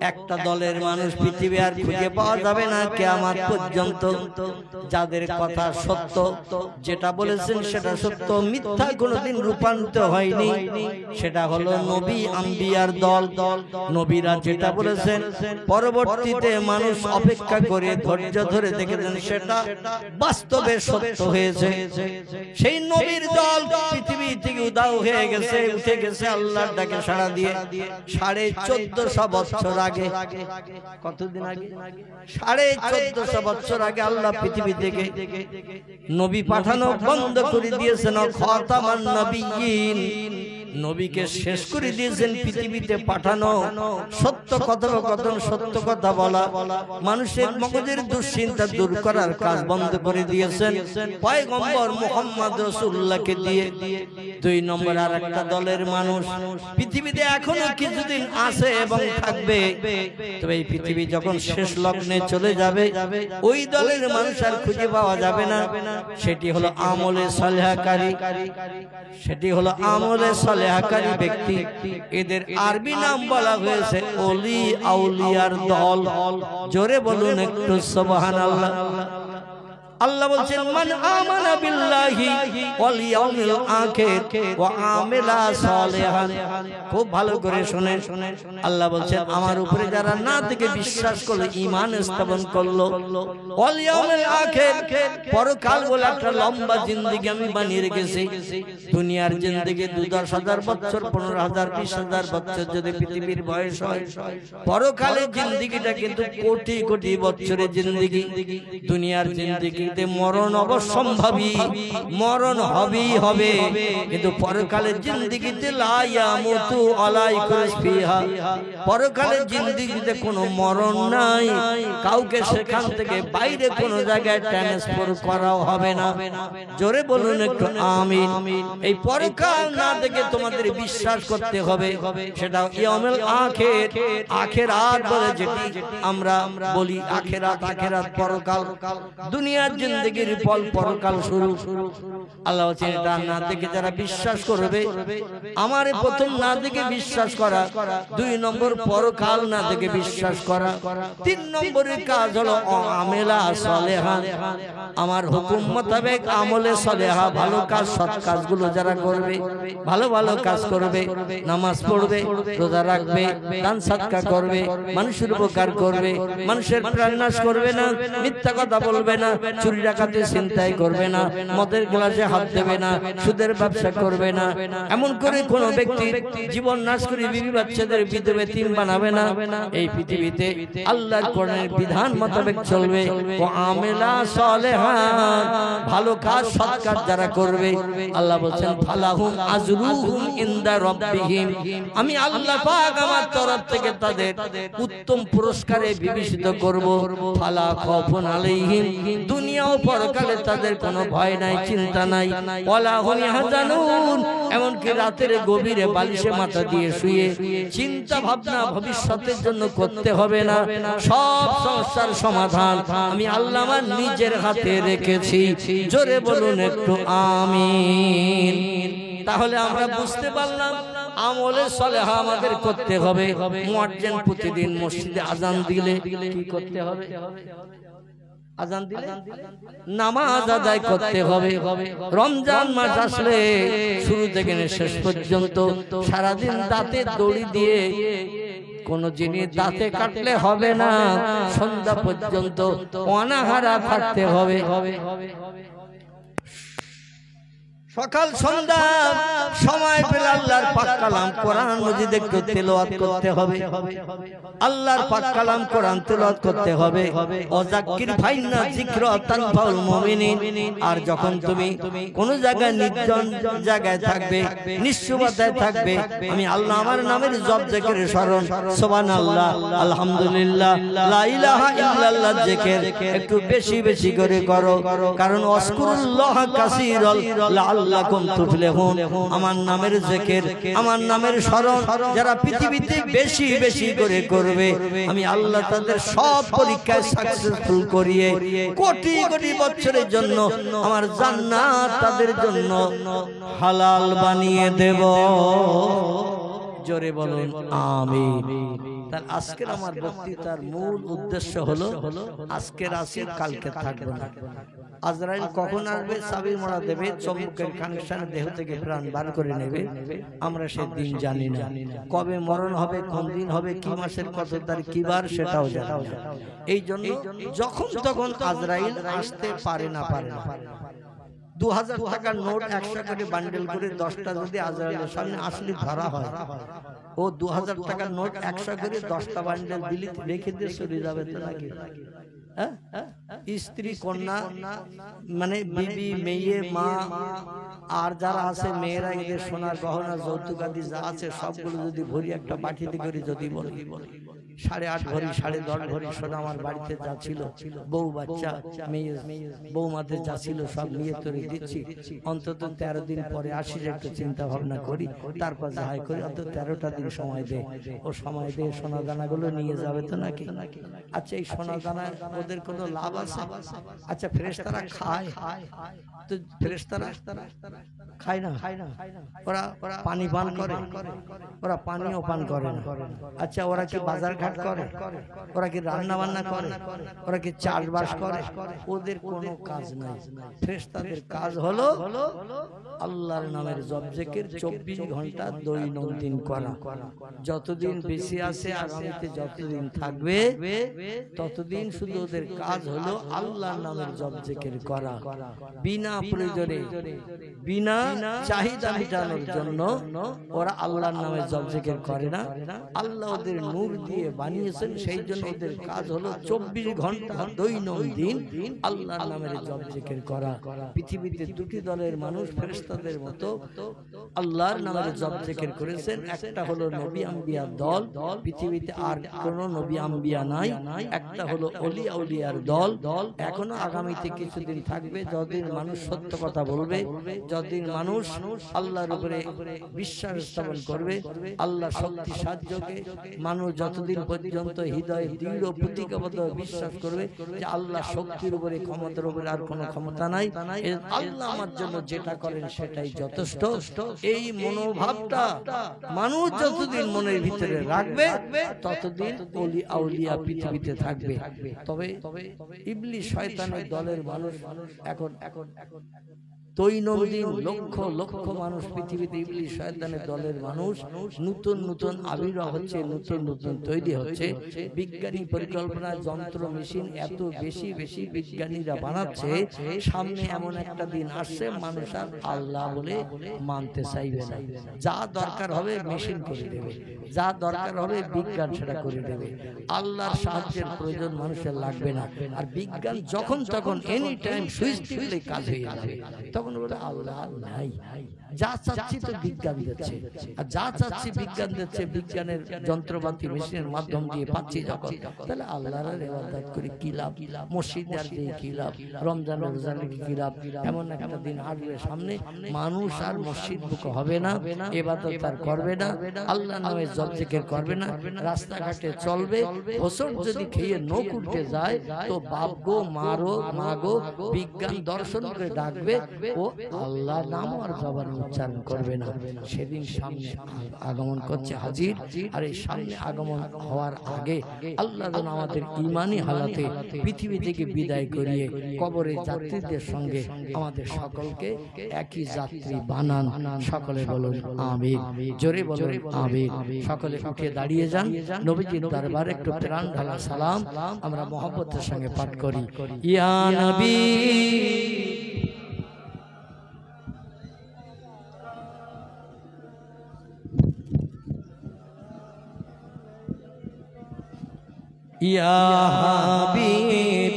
Speaker 1: একটা দলের মানুষ পৃথিবী আর খুঁজে পাওয়া যাবে না কিয়ামত পর্যন্ত, যাদের কথা সত্য, যেটা বলেছেন সেটা সত্য, মিথ্যা কোনোদিন রূপান্তরিত হয়নি, সেটা হলো নবী আম্বিয়ার দল। নবীরা যেটা বলেছেন পরবর্তীতে মানুষ অপেক্ষা করে ধৈর্য ধরে দেখেছেন সেটা বাস্তবে সত্য হয়েছে। সেই নবীর দল পৃথিবী থেকে উধাও হয়ে গেছে, উঠে গেছে আল্লাহর ডাকে সাড়া দিয়ে 1450 বছর আগে। কতদিন আগে? 1450 বছর আগে আল্লাহ পৃথিবী থেকে নবী পাঠানো বন্ধ করে দিয়েছেন। খাতামান নবিয়্যিন, নবীকে শেষ করে দিয়েছেন পৃথিবীতে পাঠানো। সত্য কথোপকথন, সত্য কথা বলা, মানুষের মগজের দুশ্চিন্তা দূর করার কাজ বন্ধ করে দিয়েছেন পয়গম্বর মুহাম্মদ রাসূলুল্লাহকে দিয়ে। 2 নম্বর আর একটা দলের মানুষ পৃথিবীতে এখনো কিছুদিন আছে এবং থাকবে, তবে এই পৃথিবী যখন শেষ লগ্নে চলে যাবে ওই দলের মানুষ আর খুঁজে পাওয়া যাবে না। সেটি হলো আমলে সালেহাকারী, সেটি হলো আমলে সালেহাকারী ব্যক্তি। এদের আরবি নাম বলা হয়েছে ওলি আউলিয়ার দল। জোরে বলুন একটু সুবহানাল্লাহ। আল্লাহ বলছেন মান আমানা বিল্লাহি ওয়াল ইয়াউমিল আখির ওয়া আমিলা সালিহান। খুব ভালো করে শুনেন। আল্লাহ বলছেন আমার উপরে যারা না থেকে বিশ্বাস করলো, ঈমান স্থাপন করলো, ওয়াল ইয়াউমিল আখির, পরকাল বলে একটা লম্বা জিন্দেগি আমি বানিয়ে রেখেছি। দুনিয়ার জিন্দেগি 10,000 বছর, 15,000, 20,000 বছর যদি পৃথিবীর বয়স হয়, পরকালের জিন্দেগিটা কিন্তু কোটি কোটি বছরের জিন্দেগি। দুনিয়ার জিন্দেগি মরণ অবশ্যম্ভাবী, মরণ হবেই হবে, কিন্তু পরকালের জিন্দেগিতে লা ইয়ামুতু আলাইকুম ফিহা, পরকালের জিন্দেগিতে কোনো মরণ নাই, কাউকে সেখান থেকে বাইরে কোনো জায়গায় ট্রান্সফার করাও হবে না। জোরে বলুন একটু আমিন। এই পরকাল না দেখে তোমাদের বিশ্বাস করতে হবে, সেটা ইয়াউমুল আখির, আখিরাত বলে যেটি আমরা বলি, আখিরাত, আখিরাত পরকাল। দুনিয়ার জিন্দেগির ফল পরকাল শুরু। আল্লাহ বলেন এটা না দেখে যারা বিশ্বাস করবে, আমার প্রথম না দেখে বিশ্বাস করা, 2 নম্বর পরকাল না দেখে বিশ্বাস করা, 3 নম্বরের কাজ হলো আমেলা সালেহা, আমার হুকুম মোতাবেক আমলে সালেহা, ভালো কাজ, সৎ কাজগুলো যারা করবে, ভালো ভালো কাজ করবে, নামাজ পড়বে, রোজা রাখবে, দান সদকা করবে, মানুষের উপকার করবে, মানুষের প্রাণ নাশ করবে না, মিথ্যা কথা বলবে না, চুরি ডাকাতি ছিনতাই করবে না, মদের গ্লাসে হাত দেবে না, সুদের ব্যবসা করবে না, এমন করে কোন ব্যক্তি জীবন নাশ করে বিবি বাচ্চাদের বিধবা তিন বানাবে না। এই পৃথিবীতে আল্লাহর কোরআনের বিধান মোতাবেক চলবে। ও আমেলা সালেহান, ভালো কাজ সৎ কাজ যারা করবে আল্লাহ বলেন ফালাহুম আজরুহুম ইনদা রাব্বিহিম, আমি আল্লাহ পাক আমার তরফ থেকে তাদের উত্তম পুরস্কারে বিবেচিত করব। ফালা খাউফুন আলাইহিম, দুনিয়া ও পরকালে তাদের কোনো ভয় নাই, চিন্তা নাই। ওয়ালা হুম ইয়াহজানুন, এমনকি রাতের গভীরে বালিশে মাথা দিয়ে শুয়ে চিন্তা ভাবনা ভবিষ্যতের জন্য করতে হবে না। সব সমস্যার সমাধান আমি আল্লাহ আমার নিজের হাতে রেখেছি। জোরে বলুন একটু আমিন। তাহলে আমরা বুঝতে পারলাম আমলে সালেহ আমাদের করতে হবে। মুয়াজ্জিন প্রতিদিন মসজিদে আযান দিলে কি করতে হবে? আযান দিলে নামাজ আদায় করতে হবে। রমজান মাস আসলে শুরু থেকে শেষ পর্যন্ত সারাদিন দাঁতে দড়ি দিয়ে কোন জিনিস দাঁতে কাটলে হবে না, সন্ধ্যা পর্যন্ত অনাহারা থাকতে হবে। সকাল সন্ধ্যা সময় পেলে আল্লাহর পাক কালাম কোরআন মজিদ একটু তেলাওয়াত করতে হবে। আল্লাহর পাক কালাম কোরআন তেলাওয়াত করতে হবে। ওয়াজাক্কির ফাইন্না যিকরা তানফাউল মুমিনিন। আর যখন তুমি কোন জায়গায় নির্জন জায়গায় থাকবে, নিঃসুবাতায় থাকবে, আমি আল্লাহ আমার নামের জপ জিকিরের স্মরণ, সুবহানাল্লাহ, আলহামদুলিল্লাহ, লা ইলাহা ইল্লাল্লাহ জিকির একটু বেশি বেশি করে করো। কারণ ওয়াজকুরুল্লাহ কাসীরাল লাআল্লাকুম তুফলিহুন, আমার নামের জিকির, আমার নামের স্মরণ যারা পৃথিবীতে বেশি বেশি করে করবে, আমি আল্লাহ তাদের সব পরীক্ষায় সাকসেসফুল করিয়ে কোটি কোটি বছরের জন্য আমার জান্নাত তাদের জন্য হালাল বানিয়ে দেব। জোরে বলুন আমিন। তাহলে আজকের আমার বক্তৃতার মূল উদ্দেশ্য হলো আজকের আসি কালকে থাকবে না। আজরাইল কখন আসবে, চাবি মোড়া দেবে, চম্বুকের কানেকশনে দেহ থেকে প্রাণ বার করে নেবে, আমরা সে দিন জানি না। কবে মরণ হবে, কোন দিন হবে, কি মাসের কত তারিখ, কি বার, সেটাও জানি না। এই জন্য যখন তখন আজরাইল আসতে পারে না। 2000 টাকার নোট 100 করে বান্ডেল করে 10টা যদি আজরাইলের সামনে আসলে ধরা হয়, ও 2000 টাকার নোট 100 করে 10টা বান্ডেল দিলে রেখে দিয়ে চলে যাবে তো নাকি? স্ত্রী কন্যা মানে বিবি, মেয়ে, মা আর যারা আছে মেয়েরা, এদের সোনার গহনা যৌতুক আদি যা আছে সবগুলো যদি ভরি একটা বাটিতে করে যদি বলি 8.5 ভরি 10.5 ভরি সোনা আমার বাড়িতে যা ছিল, বউ বাচ্চা মেয়ে বৌমাদের যা ছিল সব নিয়ে তৈরি দিচ্ছি, অন্তত 13 দিন পরে আসিস, একটু চিন্তা ভাবনা করি, তারপর যাই করি, অন্তত 13টা দিন সময় দে। ও সময় দিয়ে সোনা দানাগুলো নিয়ে যাবে তো নাকি? আচ্ছা, এই সোনা দানা ওদের কোনো লাভ আছে? আচ্ছা, ফেরেশতারা খায় তো ফেরেশতারা খায় না, ওরা পানি পান করে, ওরা পানিও পান করে না। আচ্ছা, ওরা কি বাজার ঘাট করে, ওরা কি রান্না বান্না করে, ওরা কি চাষবাস করে? ওদের কোনো কাজ নাই। ফেরেশতাদের কাজ হলো আল্লাহর নামের জপ জিকির 24 ঘন্টা দৈনন্দিন করা। যতদিন বেঁচে আছে, আগামীতে যতদিন থাকবে ততদিন শুধু ওদের কাজ হলো আল্লাহর নামের জপ জিকির করা। বিনা প্রয়োজনে, বিনা চাহিদা মেটানোর জন্য ওরা আল্লাহর নামে জপ জিকির করে না। আল্লাহ ওদের নূর দিয়ে বানিয়েছেন, সেই জন্য ওদের কাজ হলো 24 ঘন্টা দৈনন্দিন আল্লাহর নামের জপ জিকির করা। পৃথিবীতে দুটি দলের মানুষ ফেরেশতাদের মতো আল্লাহর নামের জপ জিকির করেছেন। একটা হলো নবী আম্বিয়া দল, পৃথিবীতে আর কোনো নবী আম্বিয়া নাই। একটা হলো ওলিয়া উলিয়ার দল, এখনো আগামীতে কিছুদিন থাকবে, যতদিন মানুষ সত্য কথা বলবে, যতদিন মানুষ আল্লাহর উপরে বিশ্বাস স্থাপন করবে, আল্লাহ শক্তি সাহায্যকে মানুষ যতদিন পর্যন্ত হৃদয়ে দৃঢ় প্রতিজ্ঞাবদ্ধ বিশ্বাস করবে যে আল্লাহ শক্তির উপরে, ক্ষমতার উপরে আর কোনো ক্ষমতা নাই, আল্লাহ আমার জন্য যেটা করেন সেটাই যথেষ্ট, এই মনোভাবটা মানুষ যতদিন মনের ভিতরে রাখবে ততদিন ওলি আউলিয়া পৃথিবীতে থাকবে। তবে ইবলিস শয়তানের দলের মানুষ এখন দৈনন্দিন লক্ষ লক্ষ মানুষ পৃথিবীতে ইবলিস শয়তানের দলের মানুষ নতুন নতুন আবির্ভাব হচ্ছে, নতুন নতুন তৈরি হচ্ছে। বিজ্ঞানী পরিকল্পনা যন্ত্র মেশিন এত বেশি বেশি বিজ্ঞানীরা বানাচ্ছে, সামনে এমন একটা দিন আসছে মানুষ আর আল্লাহ বলে মানতে চাইবে না। যা দরকার হবে মেশিন করে দেবে, যা দরকার হবে বিজ্ঞান সেটা করে দেবে। আল্লাহর সাহায্যের প্রয়োজন মানুষের লাগবে না। আর বিজ্ঞান যখন তখন এনি টাইম সুইচ টিপলে কাজ হয়ে যাবে। তখন বলে আল্লাহ নাই, যা চাচ্ছি তো বিজ্ঞান দিচ্ছে, আর যা চাচ্ছি বিজ্ঞান দিচ্ছে, বিজ্ঞানের যন্ত্রপাতি মেশিনের মাধ্যম দিয়ে পাচ্ছি যখন, তাহলে আল্লাহর ইবাদত করে কি লাভ? মসজিদের দিয়ে কি লাভ? রমজান রমজানের কি লাভ? এমন একটা দিন আসবে সামনে মানুষ আর মসজিদ বুকে হবে না, ইবাদত আর করবে না, আল্লাহর নামে জপ জিকির করবে না, রাস্তাঘাটে চলবে। হোসট যদি খেয়ে নখ উঠে যায় তো বাপ গো মারো মা গো বিজ্ঞান দর্শন করে ডাকবে, ও আল্লাহর নাম আর জবান উচ্চারণ করবে না। সেদিন সামনে আগমন করছে হাজির। আর এই সামনে আগমন হওয়ার আগে আল্লাহ যেন আমাদের ঈমানি হালাতে পৃথিবী থেকে বিদায় করিয়ে কবরে যাত্রীদের সঙ্গে আমাদের সকলকে একই যাত্রী বানান। সকলে বলুন আমিন, জোরে বলুন আমিন। সকলে উঠে দাঁড়িয়ে যান, নবীজির দরবারে একটু প্রাণ ঢালা সালাম আমরা মহব্বতের সঙ্গে পাঠ করি। ইয়া নবী ইয়া হাবিব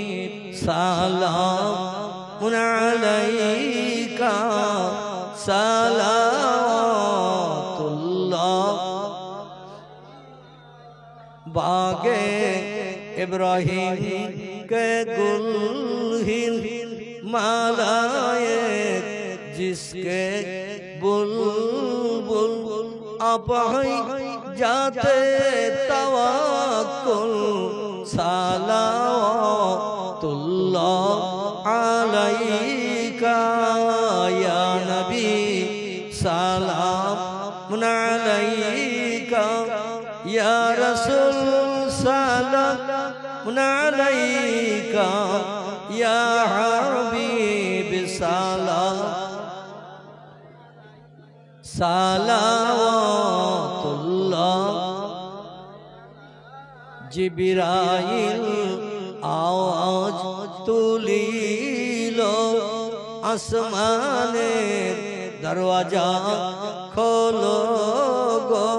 Speaker 1: সালামুন আলাইকা সালাতুল্লাহ बागे इब्राहिम के गुलहिन मालाए जिसके बुलबुल आप जाते तवक्कुल सलावतुल्लाह अलैका या नबी सलाम अलैका या रसूल सलाम अलैका या हबीब सलाम सलावतुल्लाह। जिब्राइल आवाज तुलिल আসমানের দরওয়াজা খোলো গো,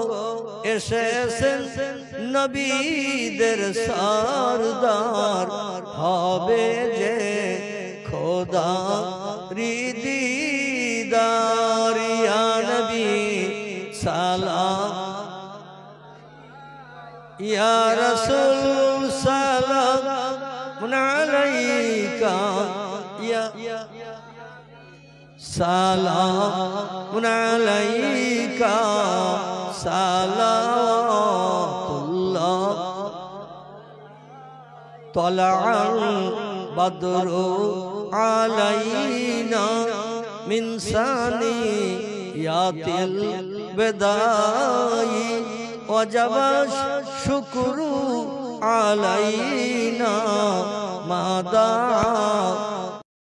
Speaker 1: এসেছেন নবীদের সরদার, হবে যে খোদা দিদার। ইয়া নবী সালাম ইয়া রাসূল সালাম আলাইকা ইয়া সালাম আলাইকা সালাতুল্লাহ। তলাআল বদরু আলাইনা মিন সানিয়াতিল বিদাই ওয়াজাবা শুকরু আলাইনা মা দাআ